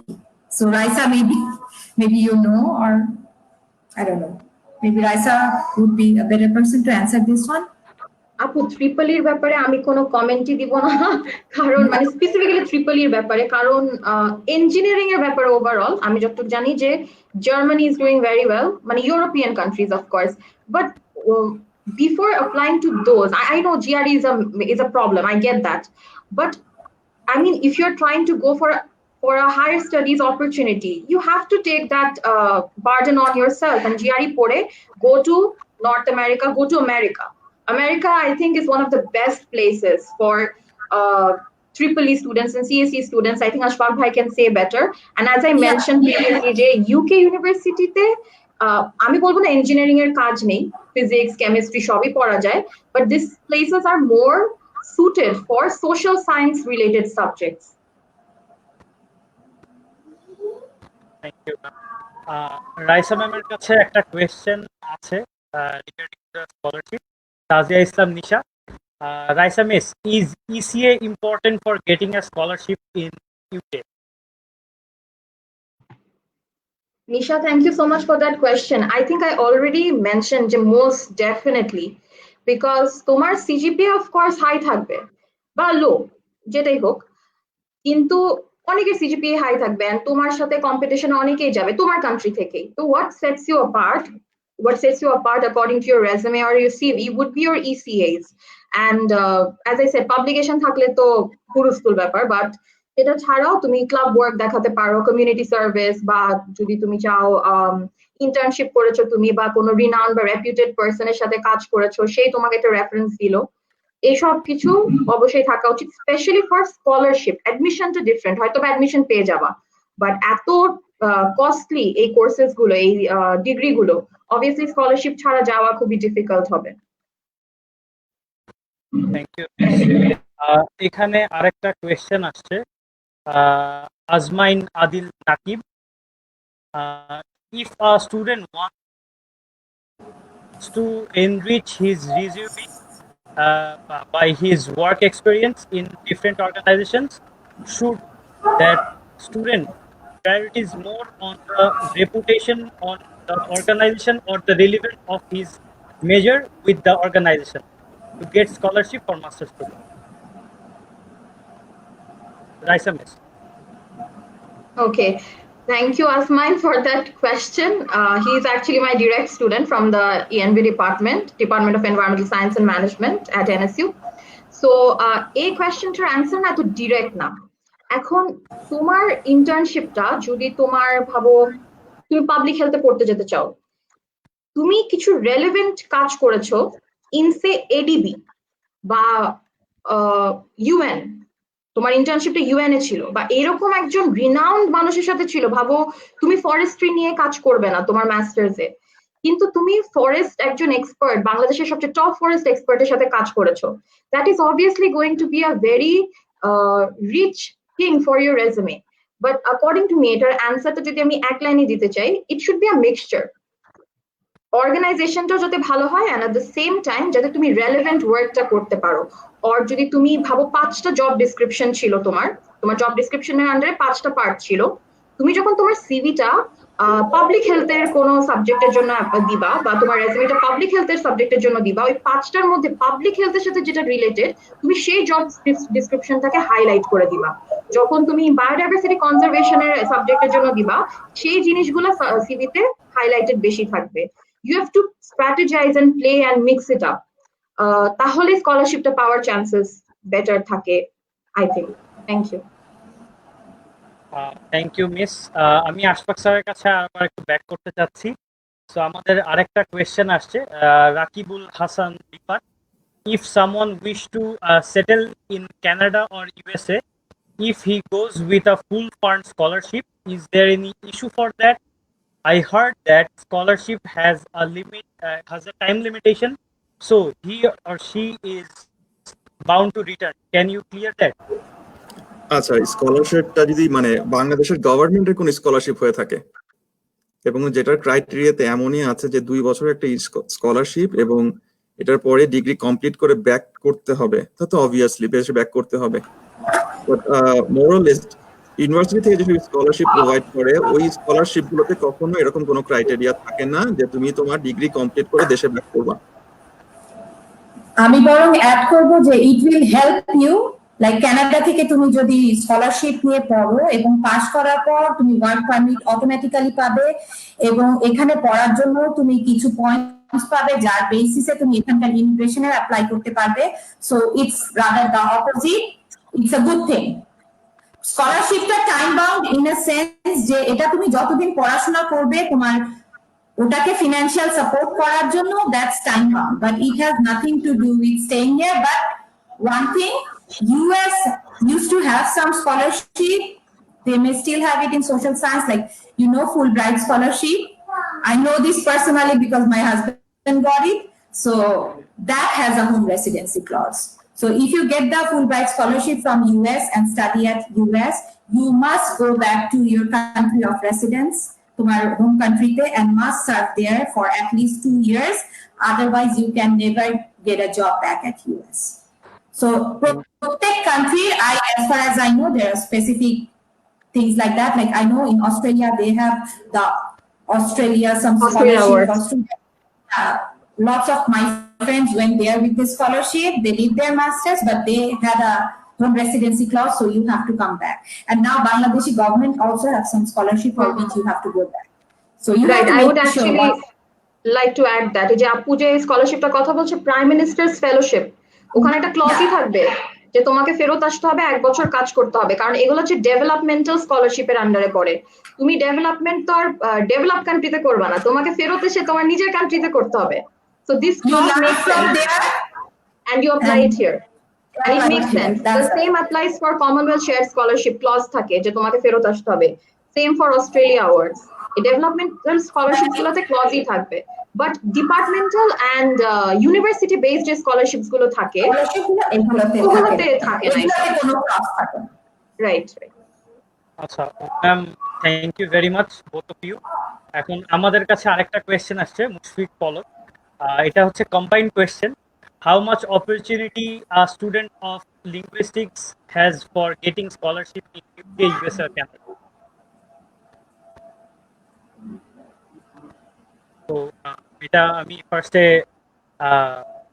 S3: So Raisa, maybe you know, or I don't know. Maybe Raisa would be a better person to answer this one.
S4: আপু ট্রিপলির ব্যাপারে আমি কোনো কমেন্টই দিব না, কারণ মানে স্পেসিফিক্যালি ট্রিপলির ব্যাপারে, কারণ ইঞ্জিনিয়ারিং এর ব্যাপারে ওভারঅল আমি যতটুকু জানি যে Germany is doing very well, মানে European countries of course, but before applying to those, I know GRE is a problem, I get that, but I mean, if you're trying to go for a higher studies opportunity, you have to take that burden on yourself, and GRE pore go to North America, go to America. America, I think, is one of the best places for triple E students and CSE students. I think Ashfaq Bhai can say better. And as I mentioned previously, যে UK university তে আমি বলবো না engineering এর কাজ নেই, physics, chemistry সবই পড়া যায়, but these places are more suited for social science related subjects.
S1: Thank you. Raisa ম্যামের কাছে একটা কোয়েশ্চেন আছে regarding the scholarship. Tazia Islam Nisha, Raisa miss, is ECA important for getting a scholarship in UK?
S4: Nisha, thank you so much for that question. I think I already mentioned most definitely, because তোমার CGPA of course high থাকবে বা লো যেটাই হোক, কিন্তু অনেকের CGPA হাই থাকবে and তোমার সাথে কম্পিটিশনে অনেকেই যাবে তোমার কান্ট্রি থেকেই। তো what sets you apart according to your resume or your CV would be your ECAs, and as I said, publication থাকলে তো হুরুস্তুল ব্যাপার, বাট এটা ছাড়াও তুমি ক্লাব ওয়ার্ক দেখাতে পারো, কমিউনিটি সার্ভিস, বা যদি তুমি চাও ইন্টার্নশিপ করেছো তুমি, বা কোনো রিনাউন্ড বা রেপুটেড পারসনের সাথে কাজ করেছো, সেই তোমাকে একটা রেফারেন্স দিলো, এইসব কিছু অবশ্যই থাকা উচিত, স্পেশালি ফর স্কলারশিপ। অ্যাডমিশনটা ডিফারেন্ট, হয়তো অ্যাডমিশন পেয়ে যাবা, বাট এত কস্টলি এই কোর্সেস গুলো, এই ডিগ্রি গুলো, অবভিয়াসলি স্কলারশিপ ছাড়া যাওয়া খুবই ডিফিকাল্ট হবে।
S1: Thank you. এখানে আরেকটা কোয়েশ্চেন আসছে আজমাইন Adil Nakib, if a student wants to enrich his resume by his work experience in different organizations, should that student priorities more on the reputation on the organization or the relevance of his major with the organization to get scholarship for master's program? Raisa miss.
S4: Okay, thank you, Asmain, for that question. He is actually my direct student from the ENV Department of Environmental Science and Management at NSU. So, এই কোয়েশ্চনটার অ্যান্সার না তো ডিরেক্ট না। এখন তোমার ইন্টার্নশিপটা যদি তোমার ভাবো তুমি পাবলিক হেলথে পড়তে যেতে চাও, তুমি কিছু রেলেভেন্ট কাজ করেছো ইনসে এডিবি বা ইউএন, তোমার ইন্টার্নশিপটা ইউএন এ ছিল, বা এরকম একজন রিনাউন্ড মানুষের সাথে ছিল, ভাবো তুমি ফরেস্ট্রি নিয়ে কাজ করবে না তোমার মাস্টার্সে, কিন্তু তুমি ফরেস্ট একজন এক্সপার্ট, বাংলাদেশের সবচেয়ে টপ ফরেস্ট এক্সপার্টের সাথে কাজ করেছো, that is obviously going to be a very rich thing for your resume. But according to me, এটার অ্যান্সারটা যদি আমি এক লাইনে দিতে চাই, it should be a mixture. অর্গানাইজেশনটা যাতে ভালো হয়, and at the same time যাতে তুমি রেলেভেন্ট ওয়ার্কটা করতে পারো। আর যদি তুমি ভাবো 5টা জব ডেসক্রিপশন ছিল, তোমার জব ডেসক্রিপশনের আন্ডারে 5টা পার্ট ছিল, তুমি যখন তোমার সিভিটা পাবলিক হেলথের কোনো সাবজেক্টের জন্য দিবা, বা তোমার রেজুমেটা পাবলিক হেলথের সাবজেক্টের জন্য দিবা, ওই 5টার মধ্যে পাবলিক হেলথের সাথে যেটা রিলেটেড তুমি সেই জব ডেসক্রিপশনটাকে হাইলাইট করে দিবা। যখন তুমি বায়োডাইভার্সিটি কনজারভেশনের সাবজেক্টের জন্য দিবা, সেই জিনিসগুলো সিভিতে হাইলাইটেড বেশি থাকবে। You have to strategize and play and mix it up. তাহলে স্কলারশিপটা পাওয়ার চান্সেস বেটার থাকে, I think. Thank you.
S1: Thank you miss. আমি আশফাক স্যারের কাছে আবার একটু ব্যাক করতে চাচ্ছি। সো আমাদের আরেকটা কোয়েশ্চেন আসছে Rakibul Hasan Deepak, if someone wish to settle in Canada or USA, if he goes with a full fund scholarship, is there any issue for that? I heard that scholarship has a limit, has a time limitation, so he or she is bound to return. Can you clear that?
S2: আচ্ছা, স্কলারশিপটা যদি মানে বাংলাদেশের গভর্নমেন্টের কোন স্কলারশিপ হয়ে থাকে এবং যেটার ক্রাইটেরিয়াতে এমনই আছে যে 2 বছর একটা স্কলারশিপ এবং এটার পরে ডিগ্রি কমপ্লিট করে ব্যাক করতে হবে, তা তো অবভিয়াসলি বেশি ব্যাক করতে হবে। বাট মোরালেস ইউনিভার্সিটি থেকে যেসব স্কলারশিপ প্রোভাইড করে ওই স্কলারশিপ গুলোতে কখনো এরকম কোনো ক্রাইটেরিয়া থাকে না যে তুমি তোমার ডিগ্রি কমপ্লিট করে দেশে ব্যাক করবা।
S3: আমি বরং অ্যাড করব যে it will help you, like Canada থেকে তুমি যদি স্কলারশিপ নিয়ে পড়ো এবং পাস করার পর তুমি ওয়ার্ক পারমিট অটোমেটিক্যালি পাবে, এবং এখানে পড়ার জন্য তুমি কিছু পয়েন্টস পাবে যার বেসিসে তুমি এখানকার ইমিগ্রেশনে অ্যাপ্লাই করতে পারবে। So it's rather the opposite, it's a good thing. স্কলারশিপটা time bound in a sense যে এটা তুমি যতদিন পড়াশোনা করবে তোমার ওটাকে ফিনান্সিয়াল সাপোর্ট করার জন্য, that's time bound, but it has nothing to do with staying here. But one thing, US used to have some scholarship, they may still have it in social science, like Fulbright scholarship. I know this personally because my husband got it, so that has a home residency clause. So if you get the Fulbright scholarship from US and study at US, you must go back to your country of residence, তোমার home country te, and must serve there for at least 2 years. Otherwise, you can never get a job back at US. So protect country, as far as I know, there are specific things like that. Like I know in Australia, they have the some
S4: Australia
S3: scholarship.
S4: Awards.
S3: Lots of my friends went there with this scholarship. They did their masters, but they had a home residency clause, so you have to come back. And now Bangladeshi government also have some scholarship for which you have to go back. So you have
S4: Right,
S3: to
S4: I
S3: make
S4: would
S3: sure
S4: actually like to add that এই যে আপু যে স্কলারশিপটা কথা বলছে প্রাইম মিনিস্টার্স ফেলোশিপ, ওখানে একটা ক্লজই থাকবে যে তোমাকে ফেরত আসতে হবে, 1 বছর কাজ করতে হবে, কারণ এগুলো হচ্ছে ডেভেলপমেন্টাল স্কলারশিপের আন্ডারে পড়ে। তুমি ডেভেলপমেন্ট তো আর ডেভেলপ কান্ট্রিতে করবে না, তোমাকে ফেরত এসে তোমার নিজের কান্ট্রিতে করতে হবে। So this
S3: you
S4: clause
S3: learn
S4: makes
S3: from
S4: sense
S3: there.
S4: and you apply it here. And it
S3: Apply
S4: makes
S3: it here.
S4: sense. The
S3: That's
S4: same applies for Commonwealth Shared Scholarship clause থাকে যে তোমাকে ফেরত আসতে হবে। Same for Australia Awards. এই ডেভেলপমেন্টাল স্কলারশিপ গুলোতে ক্লজই থাকবে, but departmental and university based যে স্কলারশিপস গুলো থাকে
S3: এগুলোতে
S4: ওগুলোতে থাকে না।
S3: এগুলোতে কোনো ক্লাস থাকে না।
S4: Right right.
S1: আচ্ছা ma'am, thank you very much both of you. এখন আমাদের কাছে আরেকটা কোয়েশ্চেন আসছে মুশফিক পলক, এটা হচ্ছে combined question. How much opportunity a student of linguistics has for getting scholarship in UK, USA আর ক্যানাডা? তো এটা আমি ফার্স্টে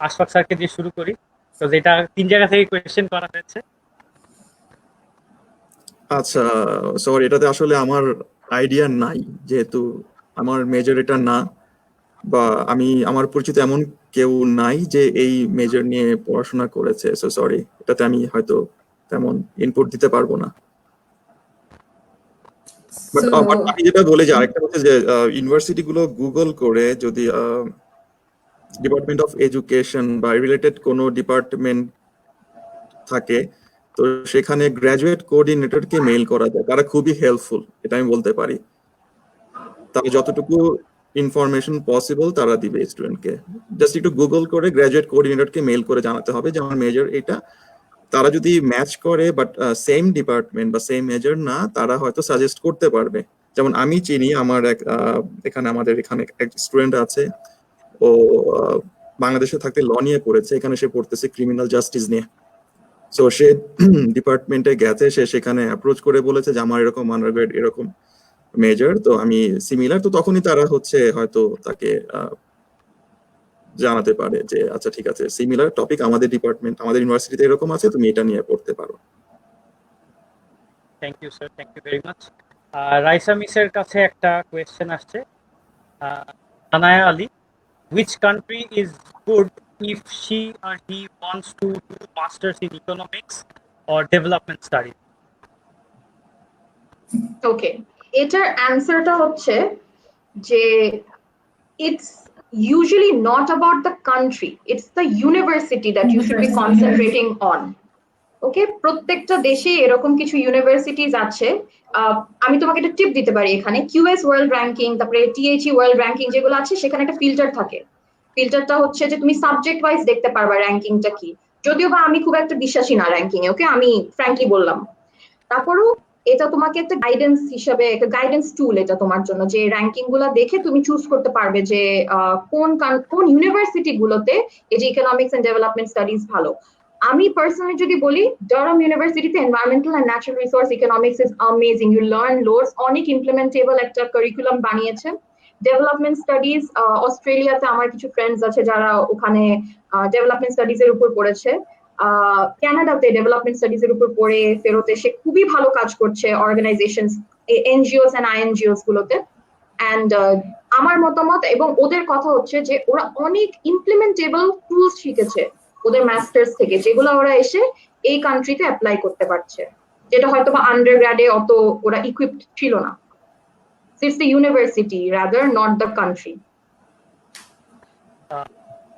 S1: আশফাক স্যারকে দিয়ে শুরু করি, তো যেটা 3 জায়গা থেকে কোয়েশ্চেন করা হয়েছে।
S2: আচ্ছা, সরি, এটাতে আসলে আমার আইডিয়া নাই, যেহেতু আমার মেজর এটা না, বা আমার পরিচিত এমন কেউ নাই যে এই মেজর নিয়ে পড়াশোনা করেছে। সো সরি, এটাতে আমি হয়তো তেমন ইনপুট দিতে পারবো না। বাট আমি যেটা বলে যে আরেকটা হচ্ছে যে ইউনিভার্সিটি গুলো গুগল করে যদি ডিপার্টমেন্ট অফ এডুকেশন বা রিলেটেড কোনো ডিপার্টমেন্ট থাকে, তো সেখানে গ্রাজুয়েট কোঅর্ডিনেটরকে মেইল করা যায়, তারা খুবই হেল্পফুল, এটা আমি বলতে পারি। তারা যতটুকু ইনফরমেশন পসিবল তারা দিবে স্টুডেন্টকে। জাস্ট একটু গুগল করে গ্রাজুয়েট কোঅর্ডিনেটরকে মেইল করে জানাতে হবে যে আমার মেজর এটা। তারা যদি ম্যাচ করে বাট সেম ডিপার্টমেন্ট বা সেম মেজর না, তারা হয়তো সাজেস্ট করতে পারবে। যেমন আমি চিনি আমার আমাদের এখানে এক স্টুডেন্ট আছে, ও বাংলাদেশে থাকতে ল নিয়ে পড়েছে, এখানে সে পড়তেছে ক্রিমিনাল জাস্টিস নিয়ে। সো সে ডিপার্টমেন্টে গেছে, সে সেখানে অ্যাপ্রোচ করে বলেছে যে আমার এরকম আন্ডারগ্রেড এরকম মেজর, তো আমি সিমিলার। তো তখনই তারা হয়তো তাকে জানাতে পারে যে আচ্ছা ঠিক আছে, সিমিলার টপিক আমাদের ডিপার্টমেন্ট আমাদের ইউনিভার্সিটিতে এরকম আছে, তুমি এটা নিয়ে পড়তে পারো।
S1: Thank you sir, thank you very much. Raisa মিসের কাছে একটা কোয়েশ্চেন আসছে, Anaya Ali, which country is good if she or he wants to do masters in economics or development studies?
S4: ওকে, এটার অ্যান্সারটা হচ্ছে যে it's usually not about the country, it's the university that you should be concentrating on. ওকে, প্রত্যেকটা দেশে এরকম কিছু ইউনিভার্সিটিজ আছে। আমি তোমাকে একটা টিপ দিতে পারি এখানে, কিউএস ওয়ার্ল্ড র্যাঙ্কিং, তারপরে টিএইচই ওয়ার্ল্ড র্যাঙ্কিং যেগুলো আছে, সেখানে একটা ফিল্টার থাকে। ফিল্টারটা হচ্ছে যে তুমি সাবজেক্ট ওয়াইজ দেখতে পারবা র্যাঙ্কিংটা কি। যদিও বা আমি খুব একটা বিশ্বাসী না র্যাঙ্কিং এ, ওকে, আমি ফ্র্যাঙ্কলি বললাম। তারপরেও এটা তোমাকে একটা গাইডেন্স হিসাবে, একটা গাইডেন্স টুল এটা তোমার জন্য, যে র্যাঙ্কিং গুলো দেখে তুমি চুজ করতে পারবে যে কোন ইউনিভার্সিটি গুলোতে এই যে ইকোনমিক্স এন্ড ডেভেলপমেন্ট স্টাডিজ ভালো। আমি পার্সোনালি যদি বলি, ডারহাম ইউনিভার্সিটিতে environmental and natural resource economics is amazing, you learn loads, অনেক ইমপ্লিমেন্টেবল একটা কারিকুলাম বানিয়েছে। ডেভেলপমেন্ট স্টাডিজ, অস্ট্রেলিয়াতে আমার কিছু ফ্রেন্ডস আছে যারা ওখানে ডেভেলপমেন্ট স্টাডিজ এর উপর পড়েছে, কানাডাতে ডেভেলপমেন্ট স্টাডিজ এর উপর পড়ে ফেরত এসে খুবই ভালো কাজ করছে অর্গানাইজেশনস, এনজিওস এন্ড আইএনজিওস গুলোতে। অ্যান্ড আমার মতামত এবং ওদের কথা হচ্ছে যে ওরা অনেক ইমপ্লিমেন্টেবল টুলস শিখেছে ওদের মাস্টার্স থেকে, যেগুলো ওরা এসে এই কান্ট্রিতে অ্যাপ্লাই করতে পারছে, যেটা হয়তো বা আন্ডারগ্র্যাডে অত ওরা ইকুইপড ছিল না। It's the university rather, not the country.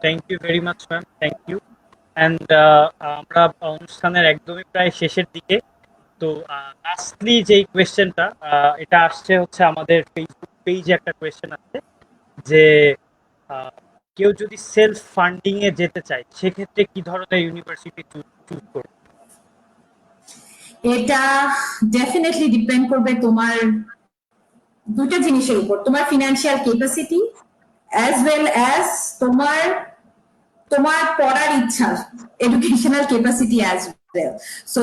S1: Thank you very much ma'am, thank you. And আমরা অনুষ্ঠানের একদমই প্রায় শেষের দিকে। তো লাস্টলি যেই কোয়েশ্চেনটা এটা আসছে হচ্ছে আমাদের ফেসবুক পেজে একটা কোয়েশ্চেন আছে যে কেউ যদি সেলফ ফান্ডিং এ যেতে চায় সেক্ষেত্রে কি ধরনের ইউনিভার্সিটি চুজ করবে?
S3: এটা ডেফিনেটলি ডিপেন্ড করবে তোমার দুটো জিনিসের উপর, তোমার financial capacity as well as তোমার পড়ার ইচ্ছা, educational capacity as well. So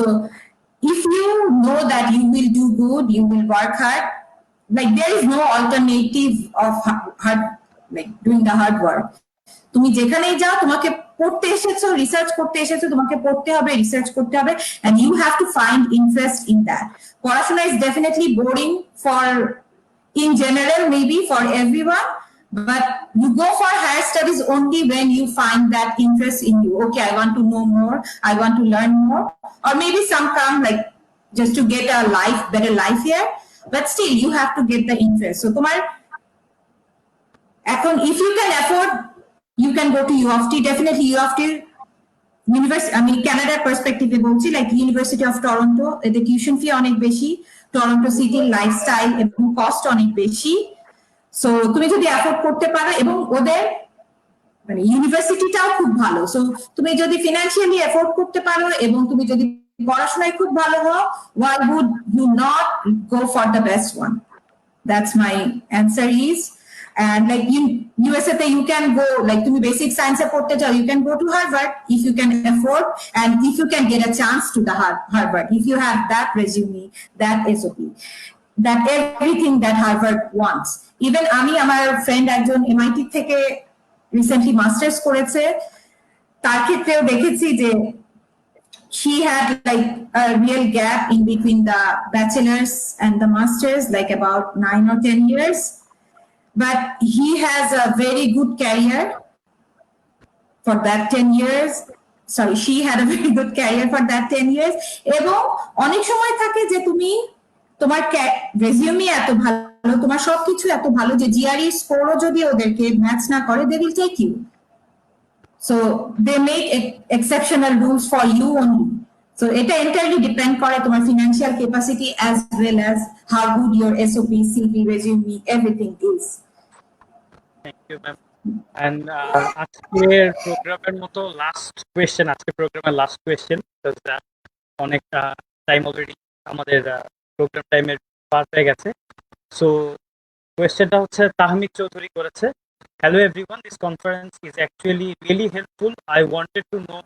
S3: if you know that you will do good, you will work hard, like there is no alternative of hard, like doing the hard work. তুমি যেখানেই যাও, তোমাকে পড়তে এসেছো, রিসার্চ করতে এসেছো, তোমাকে পড়তে হবে, রিসার্চ করতে হবে, and you have to find interest in that. পড়াশোনা is definitely boring for, in general, maybe for everyone, but you go for higher studies only when you find that interest in you. Okay, I want to know more, I want to learn more, or maybe some come like just to get a better life here, but still you have to get the interest. So তোমার এখন, if you can afford, you can go to U of T, definitely U of T university, I mean Canada perspective এ বলছি, like University of Toronto, the tuition fee অনেক বেশি, টরন্টো সিটির লাইফস্টাইল এবং কস্ট অনেক বেশি। সো তুমি যদি অ্যাফোর্ড করতে পারো, এবং ওদের মানে ইউনিভার্সিটিটাও খুব ভালো, সো তুমি যদি ফিনান্সিয়ালি অ্যাফোর্ড করতে পারো এবং তুমি যদি পড়াশোনায় খুব ভালো হও, why would you not go for the best one? That's my answer is. And like in USA you can go, like তুমি basic science এ পড়তে চাও, you can go to Harvard if you can afford, and if you can get a chance to the Harvard, if you have that resume, that SOP, that everything that Harvard wants. Even আমি আমার ফ্রেন্ড একজন MIT থেকে রিসেন্টলি মাস্টার্স করেছে, তার ক্ষেত্রেও দেখেছি যে she had like a real gap in between the bachelor's and the master's, like about 9 or 10 years. But he has a very good career for that 10 years. Sorry, she had a very good career for that 10 years. এবং অনেক সময় থাকে যে তুমি তোমার রেজিউমে এত ভালো, তোমার সবকিছু এত ভালো যে জিআরই স্কোরও যদি ওদেরকে ম্যাচ না করে, they will take you. So they make exceptional rules for you only. So এটা entirely depend করে তোমার financial capacity as well as how good your SOP, CV, resume, everything is.
S1: Thank you ma'am. And আজকের প্রোগ্রামের মতো লাস্ট কোয়েশ্চেন, আজকে প্রোগ্রামের লাস্ট কোয়েশ্চেন, অনেক টাইম অলরেডি আমাদের প্রোগ্রাম টাইমের পার হয়ে গেছে। সো কোয়েশ্চেনটা হচ্ছে তাহমিদ চৌধুরী করেছে। Hello everyone, this conference is actually really helpful. I wanted to know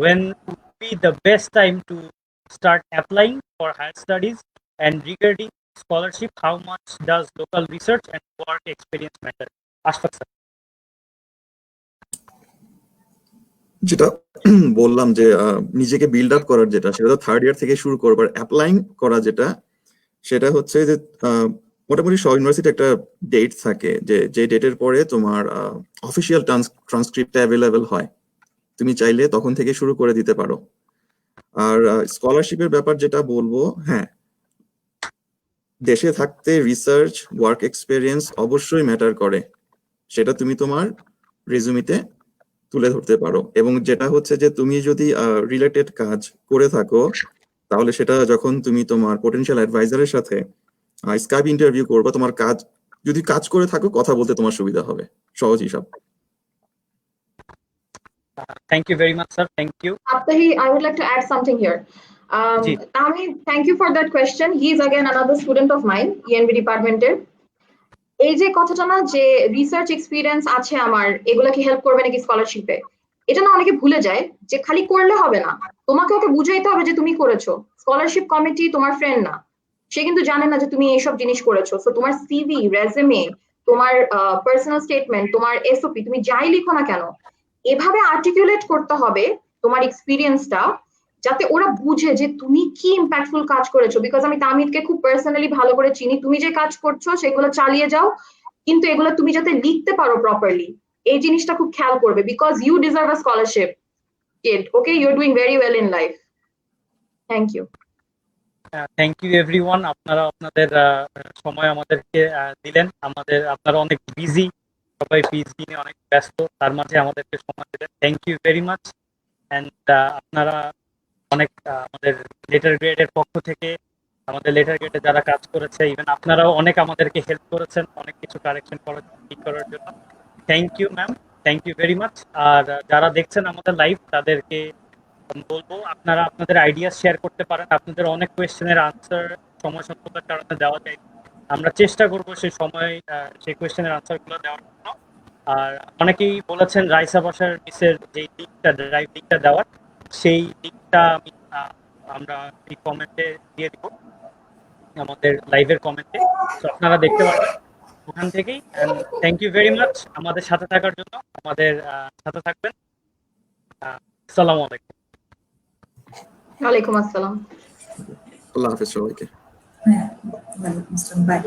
S1: when would be the best time to start applying for higher studies, and regarding scholarship, how much does local research and work experience matter? Ashfaq sir.
S2: যেটা বললাম যে নিজেকে বিল্ড আপ করার যেটা, সেটা তো থার্ড ইয়ার থেকে শুরু করবার। অ্যাপ্লাইং করা যেটা, সেটা হচ্ছে যে মোটামুটি সব ইউনিভার্সিটি একটা ডেট থাকে যে ডেটের পরে তোমার অফিসিয়াল ট্রান্সক্রিপ্ট অ্যাভেলেবেল হয়, তুমি চাইলে তখন থেকে শুরু করে দিতে পারো। আর স্কলারশিপের ব্যাপার যেটা বলবো, হ্যাঁ, দেশে থাকতে রিসার্চ ওয়ার্ক এক্সপেরিয়েন্স অবশ্যই ম্যাটার করে, সেটা তুমি তোমার রেজুমিতে তুলে ধরতে পারো। এবং যেটা হচ্ছে যে তুমি যদি রিলেটেড কাজ করে থাকো, তাহলে সেটা যখন তুমি তোমার পোটেনশিয়াল অ্যাডভাইজারের সাথে স্কাইপ ইন্টারভিউ করবে, তোমার কাজ যদি কাজ করে থাকো, কথা বলতে তোমার সুবিধা হবে, সহজ হিসাব।
S1: Thank you very much, sir. Thank you.
S4: Aptahi, I would like to add something here. Tami, thank you for that question. He is again another student of mine, ENB department. এই যে কথাটা না যে রিসার্চ এক্সপিরিয়েন্স আছে আমার, এগুলা কি হেল্প করবে নাকি স্কলারশিপে, এটা না অনেকে ভুলে যায় যে খালি করলে হবে না, তোমাকে ওকে বুঝাইতে হবে যে তুমি করেছো। স্কলারশিপ কমিটি তোমার ফ্রেন্ড না, সে কিন্তু জানে না যে তুমি এইসব জিনিস করেছো। তো তোমার সিভি, রেজুমে, তোমার পার্সোনাল স্টেটমেন্ট, তোমার এসওপি, তুমি যাই লিখো না কেন, এভাবে আর্টিকুলেট করতে হবে তোমার এক্সপিরিয়েন্সটা, যাতে ওরা বুঝে যে তুমি কি ইম্প্যাক্টফুল কাজ করেছো। বিকজ আমি তামিদকে খুব পার্সোনালি ভালো করে চিনি, তুমি যে কাজ করছো সেগুলো চালিয়ে যাও, কিন্তু এগুলো তুমি যাতে লিখতে পারো প্রপারলি, এই জিনিসটা খুব খেয়াল করবে। Because you deserve a scholarship kid, okay, you are doing very well in life. Thank you.
S1: Thank you everyone, আপনারা আপনাদের সময় আমাদেরকে দিলেন। আপনারা অনেক বিজি, সবাই বিজি, অনেক ব্যস্ত, তার মাঝে আমাদেরকে সময় দিলেন। Thank you very much. And আপনারা অনেক আমাদের লেটার গ্রেডের পক্ষ থেকে, আমাদের লেটার গ্রেডে যারা কাজ করেছে, ইভেন আপনারাও অনেক আমাদেরকে হেল্প করেছেন অনেক কিছু কারেকশন ঠিক করার জন্য। Thank you ma'am, thank you very much. আর যারা দেখছেন আমাদের লাইভ, তাদেরকে বলবো আপনারা আপনাদের আইডিয়া শেয়ার করতে পারেন। আপনাদের অনেক কোয়েশ্চেনের আনসার সময় স্বল্পতার কারণে দেওয়া যায়, আমরা চেষ্টা করব সেই সময় সেই কোয়েশ্চেনের আনসারগুলো দেওয়ার জন্য। আর অনেকেই বলেছেন রাইসা বাসার মিসের যে লিঙ্কটা, ড্রাইভ লিঙ্কটা দেওয়ার, সেই লিঙ্কটা আমরা এই কমেন্টে দিয়ে দিব, আমাদের লাইভের কমেন্টে, তো আপনারা দেখতে পারবেন ওখান থেকেই। থ্যাংক ইউ ভেরি মাচ আমাদের সাথে থাকার জন্য, আমাদের সাথে থাকবেন। আসসালামু আলাইকুম।
S4: ওয়ালাইকুম আসসালাম।
S2: আল্লাহ হাফেজ সবাইকে।
S3: হ্যাঁ, ওয়ালাইকুম আসসালাম, বাই।